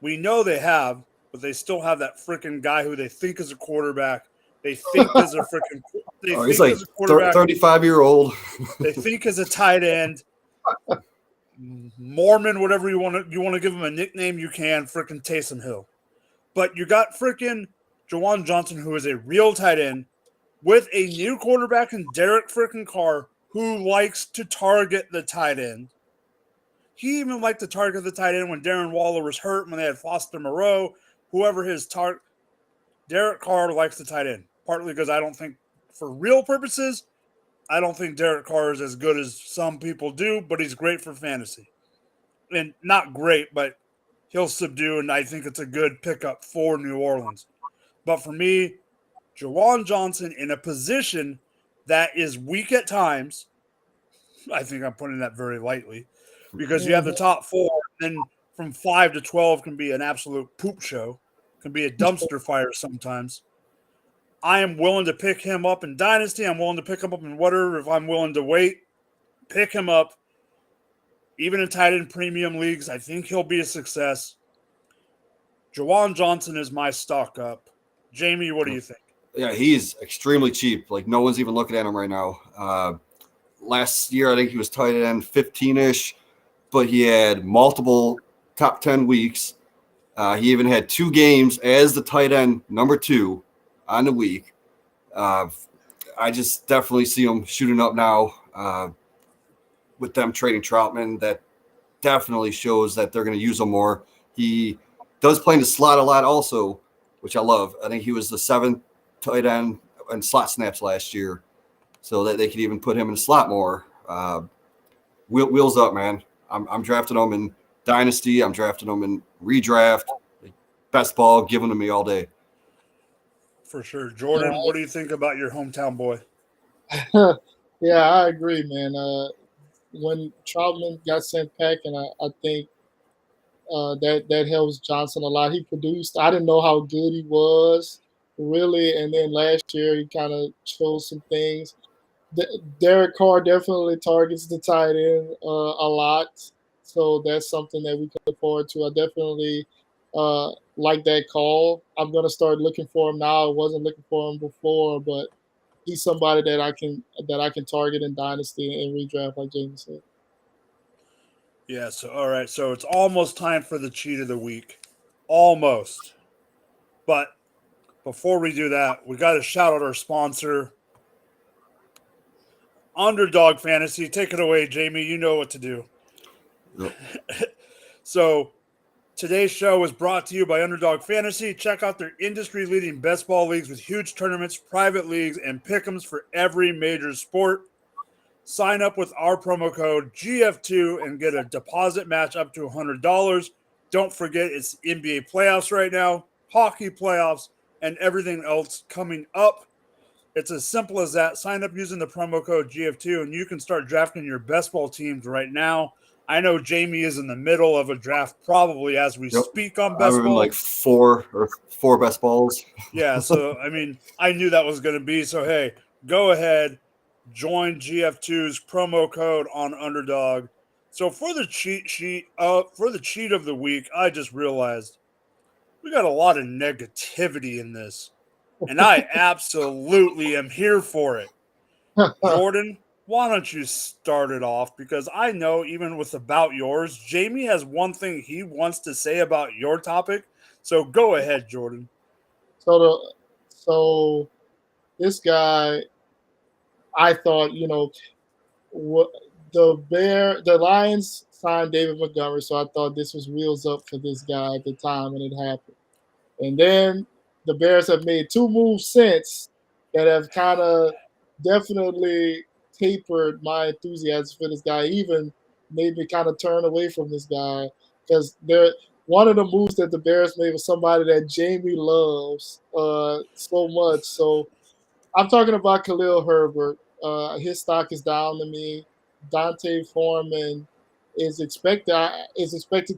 We know they have, but they still have that freaking guy who they think is a quarterback. They think is a freaking. They Oh, think he's like is a quarterback. 35-year-old. They think is a tight end. Mormon, whatever you want to give him a nickname, you can. Freaking Taysom Hill, but you got freaking Jawan Johnson, who is a real tight end with a new quarterback in Derek freaking Carr, who likes to target the tight end. He even liked to target the tight end when Darren Waller was hurt, when they had Foster Moreau, whoever his target. Derek Carr likes the tight end, partly because I don't think, for real purposes, I don't think Derek Carr is as good as some people do, but he's great for fantasy. And not great, but he'll subdue, and I think it's a good pickup for New Orleans. But for me, Jawan Johnson in a position that is weak at times, I think I'm putting that very lightly, because you have the top four, and then from 5 to 12 can be an absolute poop show, can be a dumpster fire sometimes. I am willing to pick him up in Dynasty. I'm willing to pick him up in whatever. If I'm willing to wait, pick him up. Even in tight end premium leagues, I think he'll be a success. Jawan Johnson is my stock up. Jamie, what do you think? Yeah, he's extremely cheap. Like, no one's even looking at him right now. Last year, I think he was tight end 15-ish, but he had multiple top 10 weeks. He even had 2 games as the tight end number 2 on the week. I just definitely see him shooting up now with them trading Troutman. That definitely shows that they're going to use him more. He does play in the slot a lot also, which I love. I think he was the 7th tight end in slot snaps last year, so that they could even put him in the slot more. Wheels up, man. I'm drafting him in Dynasty. I'm drafting him in redraft. Best ball given to me all day. For sure. Jordan, what do you think about your hometown boy? Yeah, I agree, man. When Troutman got sent back, and I think that helps Johnson a lot. He produced. I didn't know how good he was, really, and then last year he kind of showed some things. Derek Carr definitely targets the tight end a lot, so that's something that we can look forward to. I definitely like that call. I'm gonna start looking for him now. I wasn't looking for him before, but he's somebody that I can target in Dynasty and redraft, like Jamie said. Yeah, so all right, so it's almost time for the cheat of the week. Almost. But before we do that, we got to shout out our sponsor, Underdog Fantasy. Take it away, Jamie. You know what to do. Yep. So today's show is brought to you by Underdog Fantasy. Check out their industry-leading best ball leagues with huge tournaments, private leagues, and pick'ems for every major sport. Sign up with our promo code GF2 and get a deposit match up to $100. Don't forget, it's NBA playoffs right now, hockey playoffs, and everything else coming up. It's as simple as that. Sign up using the promo code GF2, and you can start drafting your best ball teams right now. I know Jamie is in the middle of a draft probably as we speak on best I'm in ball. like four best balls. Yeah, so, I mean, I knew that was going to be. So, hey, go ahead. Join GF2's promo code on Underdog. So for the cheat sheet, for the cheat of the week, I just realized we got a lot of negativity in this, and I absolutely am here for it. Jordan, why don't you start it off? Because I know even with About Yours, Jamie has one thing he wants to say about your topic. So go ahead, Jordan. So this guy, I thought, what the Lions signed David Montgomery, so I thought this was wheels up for this guy at the time when it happened. And then the Bears have made 2 moves since that have kind of definitely tapered my enthusiasm for this guy, even made me kind of turn away from this guy, because one of the moves that the Bears made was somebody that Jamie loves so much. So I'm talking about Khalil Herbert. His stock is down to me. Dante Foreman is expected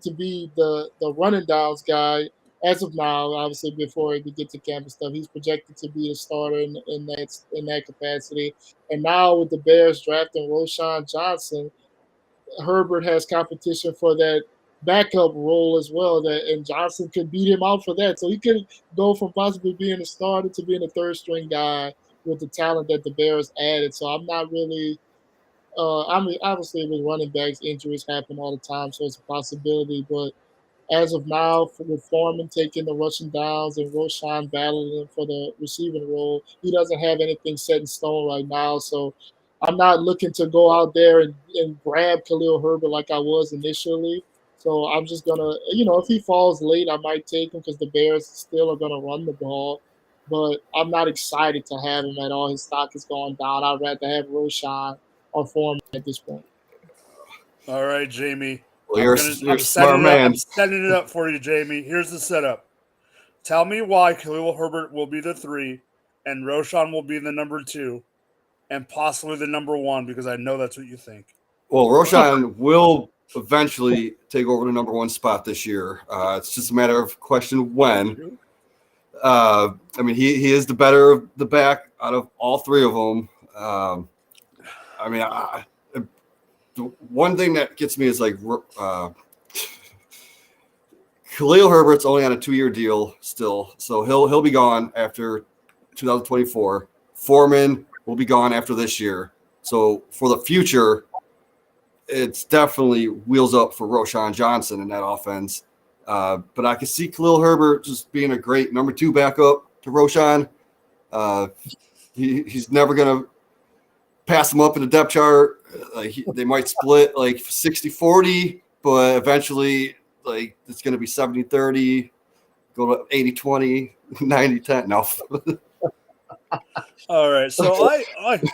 to be the running downs guy as of now. Obviously, before he get to camp and stuff, he's projected to be a starter in that capacity. And now with the Bears drafting Roshan Johnson, Herbert has competition for that backup role as well, and Johnson could beat him out for that. So he could go from possibly being a starter to being a third string guy with the talent that the Bears added. So I'm not really. I mean, obviously, with running backs, injuries happen all the time, so it's a possibility. But as of now, with Foreman taking the rushing downs and Roshan battling for the receiving role, he doesn't have anything set in stone right now. So I'm not looking to go out there and grab Khalil Herbert like I was initially. So I'm just gonna, if he falls late, I might take him because the Bears still are gonna run the ball. But I'm not excited to have him at all. His stock is going down. I'd rather have Roshan or Foreman at this point. All right, Jamie. Well, you're a smart man. I'm setting it up for you, Jamie. Here's the setup. Tell me why Khalil Herbert will be the 3 and Roshan will be the number 2 and possibly the number 1 because I know that's what you think. Well, Roshan will eventually take over the number 1 spot this year. It's just a matter of question when. I mean, he is the better of the back out of all 3 of them. I mean, the one thing that gets me is like Khalil Herbert's only on a 2-year deal still, so he'll be gone after 2024. Foreman will be gone after this year. So for the future, it's definitely wheels up for Roshan Johnson in that offense. But I can see Khalil Herbert just being a great number 2 backup to Roshan. He's never going to pass him up in the depth chart. They might split like 60-40, but eventually like it's going to be 70-30, go to 80-20, 90-10. No. All right, so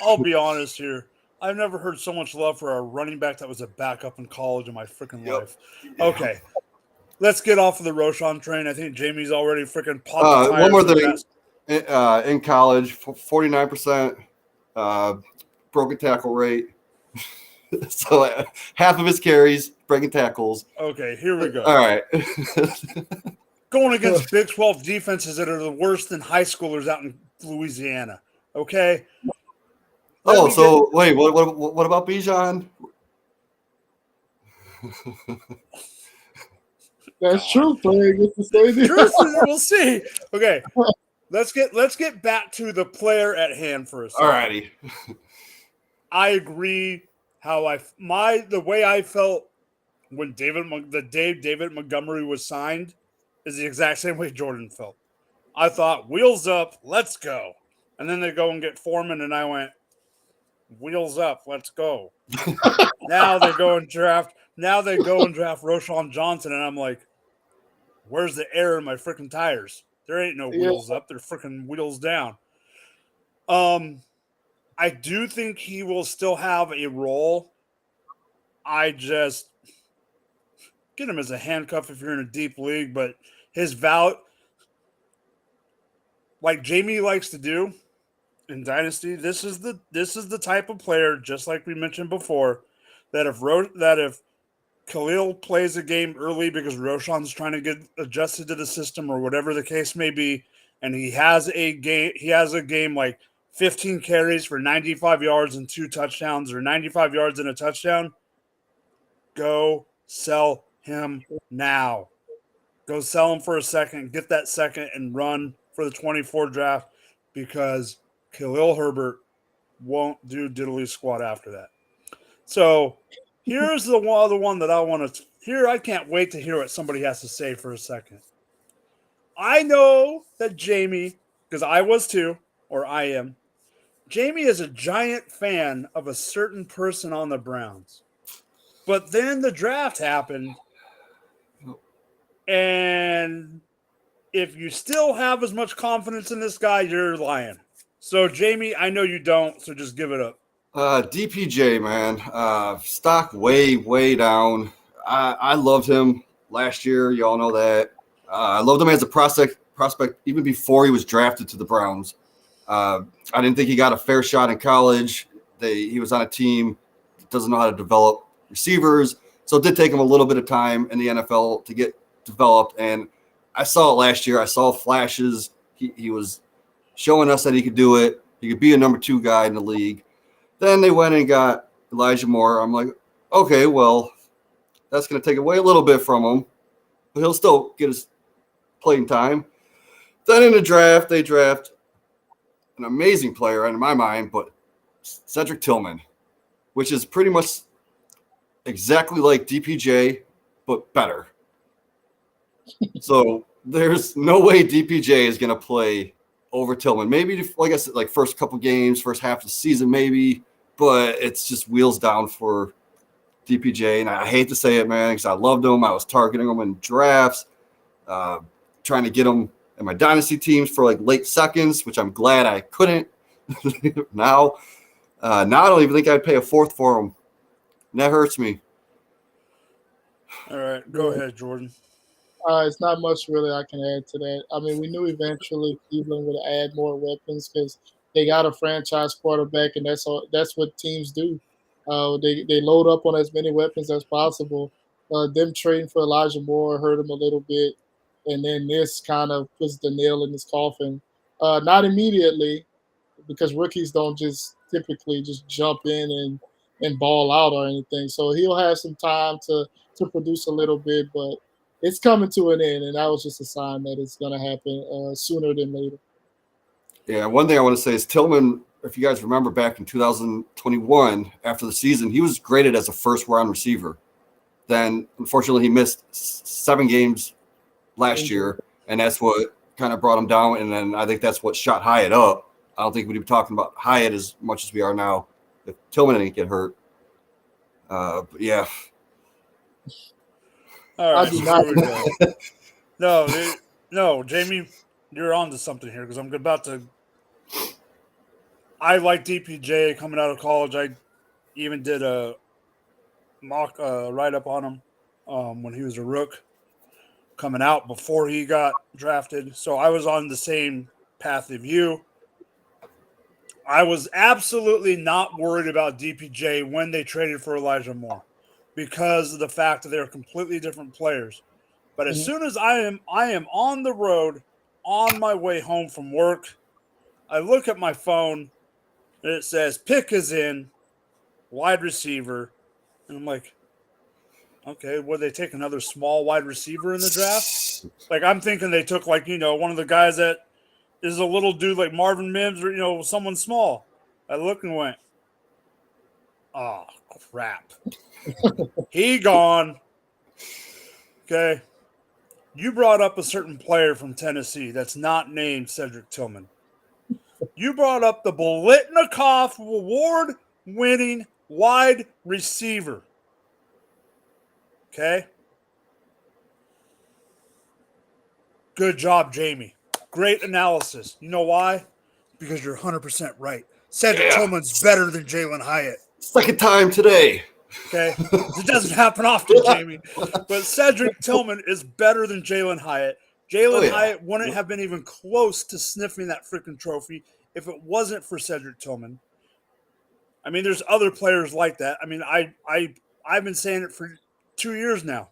I'll be honest here. I've never heard so much love for a running back that was a backup in college in my freaking life. Okay, let's get off of the Roshan train. I think Jamie's already freaking popped the tires. One more thing. In college, 49% broken tackle rate. So half of his carries, breaking tackles. Okay, here we go. All right. Going against Big 12 defenses that are the worst than high schoolers out in Louisiana. Okay. Wait, what about Bijan? That's true, playing to say this. We'll see. Okay. Let's get back to the player at hand for a second. All righty. I agree the way I felt when David Montgomery was signed is the exact same way Jordan felt. I thought, wheels up, let's go. And then they go and get Foreman, and I went, wheels up, let's go. Now they go and draft Roshan Johnson, and I'm like, where's the air in my freaking tires? There ain't no wheels up, they're freaking wheels down. I do think he will still have a role. I just get him as a handcuff if you're in a deep league, but his value, like Jamie likes to do in Dynasty, this is the type of player, just like we mentioned before, that if Khalil plays a game early because Roshan's trying to get adjusted to the system or whatever the case may be, and he has a game like 15 carries for 95 yards and 2 touchdowns or 95 yards and a touchdown, go sell him now. Go sell him for a second, get that second, and run for the 24 draft because Khalil Herbert won't do diddly squat after that. So here's the other one that I want to hear. I can't wait to hear what somebody has to say for a second. I know that Jamie, because I was too, or I am, Jamie is a giant fan of a certain person on the Browns. But then the draft happened, and if you still have as much confidence in this guy, you're lying. So, Jamie, I know you don't, so just give it up. DPJ, man. Stock way, way down. I loved him last year. You all know that. I loved him as a prospect even before he was drafted to the Browns. I didn't think he got a fair shot in college. He was on a team that doesn't know how to develop receivers. So it did take him a little bit of time in the NFL to get developed. And I saw it last year. I saw flashes. He was showing us that he could do it. He could be a number 2 guy in the league. Then they went and got Elijah Moore. I'm like, okay, well, That's going to take away a little bit from him, but he'll still get his playing time. Then in the draft, they draft an amazing player in my mind, but Cedric Tillman, which is pretty much exactly like DPJ, but better. So there's no way DPJ is going to play over Tillman. Maybe, like I said, like first couple games, first half of the season, maybe, but it's just wheels down for DPJ. And I hate to say it, man, because I loved him. I was targeting him in drafts, trying to get him in my dynasty teams for like late seconds, which I'm glad I couldn't. Now I don't even think I'd pay a fourth for him. And that hurts me. All right, go ahead, Jordan. It's not much really I can add to that. I mean, we knew eventually Cleveland would add more weapons because they got a franchise quarterback, and that's what teams do. They load up on as many weapons as possible. Them trading for Elijah Moore hurt him a little bit, and then this kind of puts the nail in his coffin. Not immediately, because rookies don't just typically just jump in and ball out or anything. So he'll have some time to produce a little bit, but it's coming to an end, and that was just a sign that it's going to happen sooner than later. Yeah, one thing I want to say is Tillman, if you guys remember back in 2021, after the season, he was graded as a first-round receiver. Then, unfortunately, he missed 7 games last year, and that's what kind of brought him down, and then I think that's what shot Hyatt up. I don't think we'd be talking about Hyatt as much as we are now if Tillman didn't get hurt. But yeah. All right, here we go. No, Jamie, you're on to something here because I'm about to. I like DPJ coming out of college. I even did a mock write up on him when he was a rook coming out before he got drafted. So I was on the same path of you. I was absolutely not worried about DPJ when they traded for Elijah Moore because of the fact that they're completely different players. But as soon as I am on the road on my way home from work, I look at my phone and it says pick is in, wide receiver, and I'm like, okay, would they take another small wide receiver in the draft? Like I'm thinking they took like, one of the guys that is a little dude like Marvin Mims or someone small. I looked and went, oh crap. He gone. Okay. You brought up a certain player from Tennessee that's not named Cedric Tillman. You brought up the Bolitnikoff award-winning wide receiver. Okay? Good job, Jamie. Great analysis. You know why? Because you're 100% right. Cedric Tillman's better than Jalen Hyatt. Second time today. Okay? It doesn't happen often, Jamie. But Cedric Tillman is better than Jalen Hyatt. Jalen Hyatt wouldn't have been even close to sniffing that freaking trophy if it wasn't for Cedric Tillman. I mean, there's other players like that. I mean, I've been saying it for 2 years now.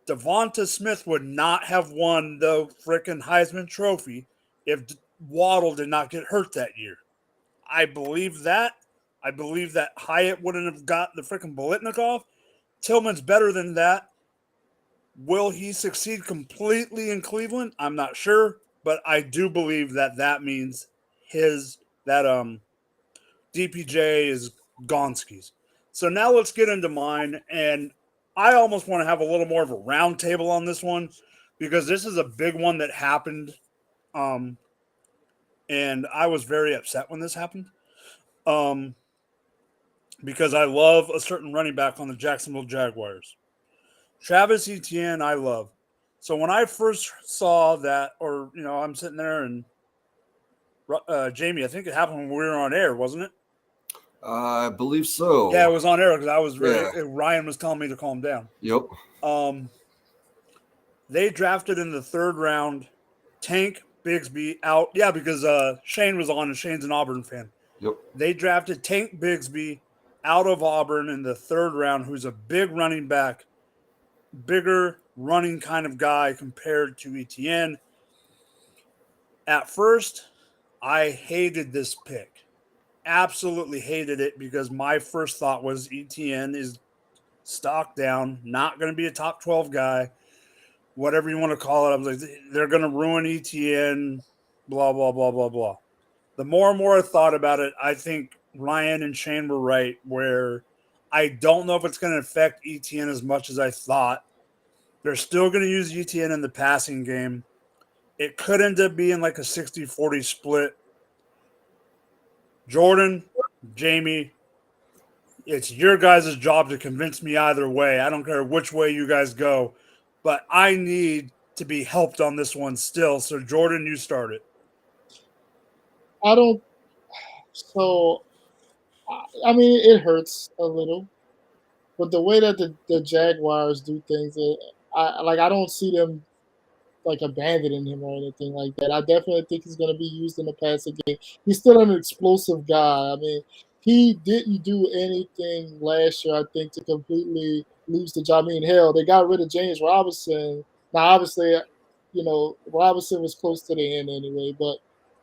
Devonta Smith would not have won the freaking Heisman Trophy if Waddle did not get hurt that year. I believe that. I believe that Hyatt wouldn't have got the freaking Bolitnikoff. Tillman's better than that. Will he succeed completely in Cleveland? I'm not sure, but I do believe that means DPJ is Gonski's. So now let's get into mine, and I almost want to have a little more of a round table on this one because this is a big one that happened, and I was very upset when this happened. Because I love a certain running back on the Jacksonville Jaguars. Travis Etienne, I love. So when I first saw that, I'm sitting there and Jamie, I think it happened when we were on air, wasn't it? I believe so. Yeah, it was on air because I was Ryan was telling me to calm down. Yep. They drafted in the 3rd round Tank Bigsby out. Yeah, because Shane was on and Shane's an Auburn fan. Yep. They drafted Tank Bigsby out of Auburn in the 3rd round, who's a big running back, bigger running kind of guy compared to Etienne. At first, I hated this pick. Absolutely hated it because my first thought was Etienne is stock down, not going to be a top 12 guy, whatever you want to call it. I was like, they're going to ruin ETN, blah, blah, blah, blah, blah. The more and more I thought about it, I think Ryan and Shane were right, where I don't know if it's going to affect ETN as much as I thought. They're still going to use ETN in the passing game. It could end up being like a 60-40 split. Jordan, Jamie, it's your guys' job to convince me either way. I don't care which way you guys go, but I need to be helped on this one still. So, Jordan, you start it. I don't. So, I mean, it hurts a little, but the way that the Jaguars do things, I don't see them like abandoning him or anything like that. I definitely think he's going to be used in the passing game. He's still an explosive guy. I mean, he didn't do anything last year, I think, to completely lose the job. I mean, hell, they got rid of James Robinson. Now, obviously, Robinson was close to the end anyway, but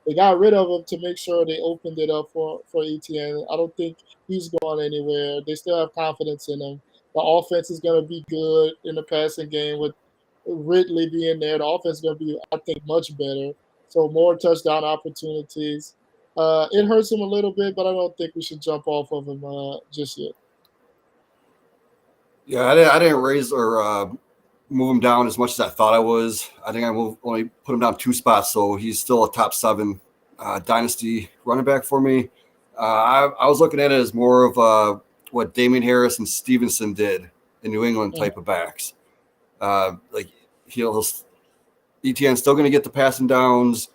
they got rid of him to make sure they opened it up for ETN. I don't think he's going anywhere. They still have confidence in him. The offense is going to be good in the passing game with Ridley being there. The offense is going to be, I think, much better. So more touchdown opportunities. It hurts him a little bit, but I don't think we should jump off of him just yet. Yeah, I didn't raise or move him down as much as I thought I was. I think I only put him down 2 spots, so he's still a top 7 dynasty running back for me. I was looking at it as more of what Damian Harris and Stevenson did in New England type of backs. Like ETN's still going to get the passing downs,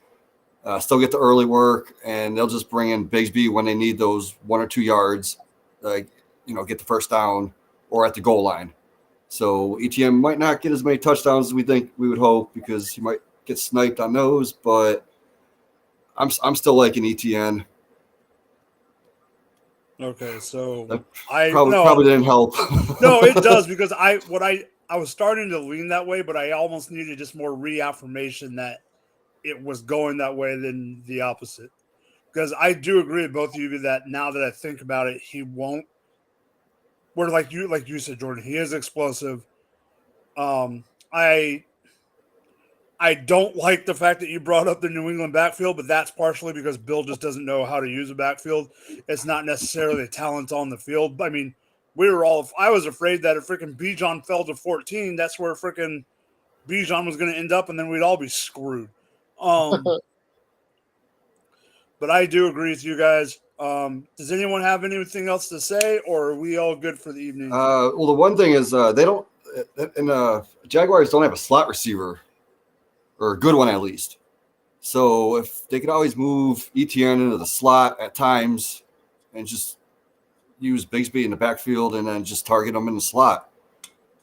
still get the early work, and they'll just bring in Bigsby when they need those 1 or 2 yards, get the first down or at the goal line. So ETN might not get as many touchdowns as we think we would hope because he might get sniped on those, but I'm still liking ETN. Okay, so That I probably didn't help. No, it does because I was starting to lean that way, but I almost needed just more reaffirmation that it was going that way than the opposite. Because I do agree with both of you that now that I think about it, he won't. Where like you said, Jordan, he is explosive. I don't like the fact that you brought up the New England backfield, but that's partially because Bill just doesn't know how to use a backfield. It's not necessarily the talent on the field. I mean, I was afraid that if freaking Bijan fell to 14, that's where freaking Bijan was going to end up, and then we'd all be screwed. But I do agree with you guys. Does anyone have anything else to say, or are we all good for the evening? Well, the one thing is they don't, and Jaguars don't have a slot receiver, or a good one at least. So if they could always move ETN into the slot at times and just use Bigsby in the backfield and then just target them in the slot.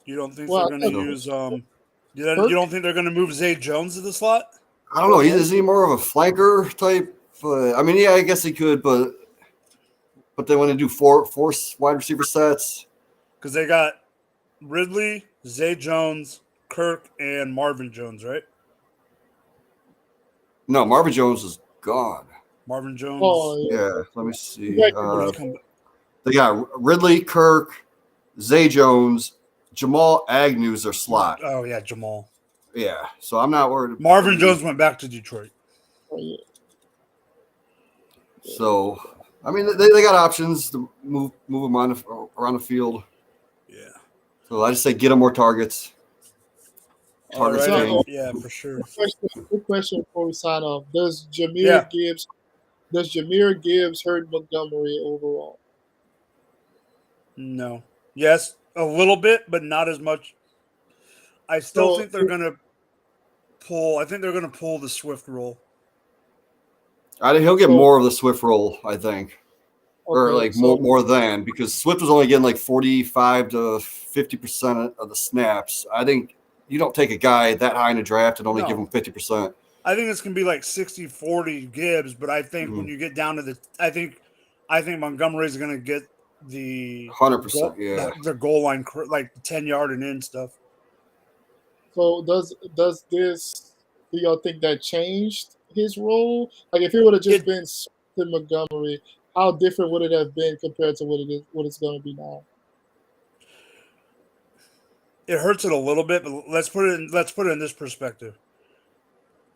You don't think they're going to use you don't think they're going to move Zay Jones to the slot? I don't know. Is he more of a flanker type? I mean, yeah, I guess he could, but they want to do four wide receiver sets because they got Ridley, Zay Jones, Kirk, and Marvin Jones, right? No, Marvin Jones is gone. Marvin Jones. Oh, yeah. Let me see. They got Ridley, Kirk, Zay Jones, Jamal Agnew's their slot. Oh yeah, Jamal. Yeah, so I'm not worried. Marvin Jones went back to Detroit. Oh, yeah. So, I mean, they got options to move them around the field. Yeah. So I just say get them more targets. Targets right. Yeah, for sure. Quick question before we sign off: Does Jahmyr Gibbs hurt Montgomery overall? No. Yes, a little bit, but not as much. I still think they're going to pull. I think they're going to pull the Swift roll. He'll get more of the Swift roll, I think, or more than, because Swift was only getting like 45 to 50% of the snaps. I think you don't take a guy that high in the draft and only give him 50%. I think it's going to be like 60-40 Gibbs, but I think when you get down to I think Montgomery's going to get the 100%, the goal line, like the 10-yard and in stuff. So does this? Do y'all think that changed his role? Like if it would have just been Montgomery, how different would it have been compared to what it's going to be now? it hurts it a little bit, but let's put it in this perspective.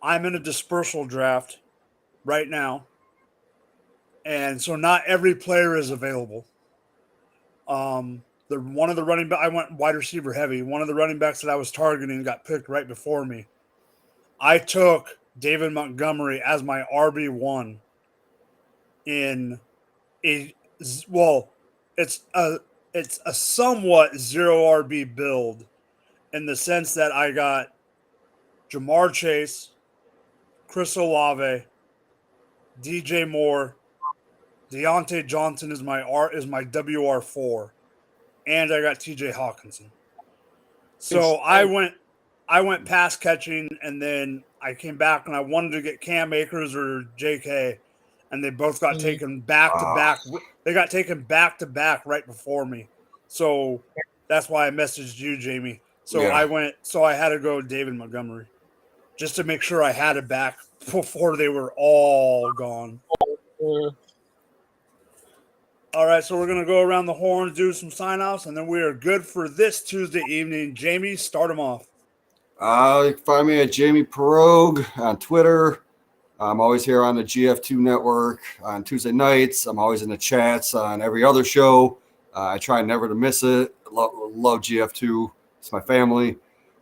I'm in a dispersal draft right now, and so not every player is available. One of the running back I went wide receiver heavy. One of the running backs that I was targeting got picked right before me. I took David Montgomery as my RB1 in a well, it's a somewhat zero RB build in the sense that I got Jamar Chase, Chris Olave, DJ Moore, Deontay Johnson is my WR4, and I got TJ Hawkinson. So I went pass catching, and then I came back and I wanted to get Cam Akers or JK, and they both got taken back to back. They got taken back to back right before me. So that's why I messaged you, Jamie. So Yeah. I had to go David Montgomery just to make sure I had it back before they were all gone. All right, so we're going to go around the horn, do some sign-offs, and then we are good for this Tuesday evening. Jamie, start them off. You can find me at Jamie Perogue on Twitter. I'm always here on the GF2 network on Tuesday nights. I'm always in the chats on every other show. I try never to miss it. Love GF2. It's my family.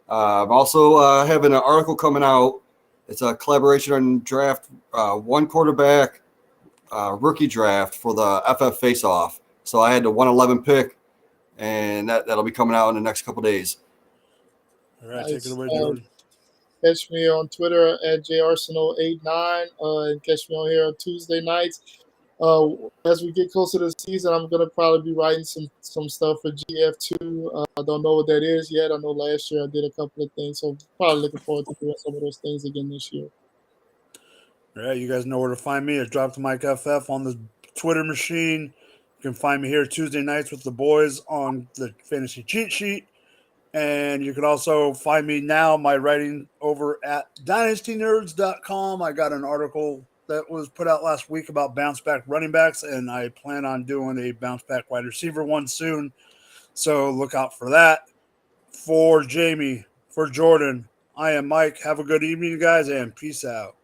I'm also having an article coming out. It's a collaboration on draft one quarterback rookie draft for the FF Face-Off. So I had the 111 pick, and that'll be coming out in the next couple days. All right, take it away, Jordan. Catch me on Twitter at jarsenal89 and catch me on here on Tuesday nights. As we get closer to the season, I'm going to probably be writing some stuff for GF2. I don't know what that is yet. I know last year I did a couple of things, so probably looking forward to doing some of those things again this year. All right, you guys know where to find me at Drop the Mic FF on the Twitter machine. You can find me here Tuesday nights with the boys on the Fantasy Cheat Sheet. And you can also find me now, my writing over at dynastynerds.com. I got an article that was put out last week about bounce back running backs, and I plan on doing a bounce back wide receiver one soon. So look out for that. For Jamie, for Jordan, I am Mike. Have a good evening, guys, and peace out.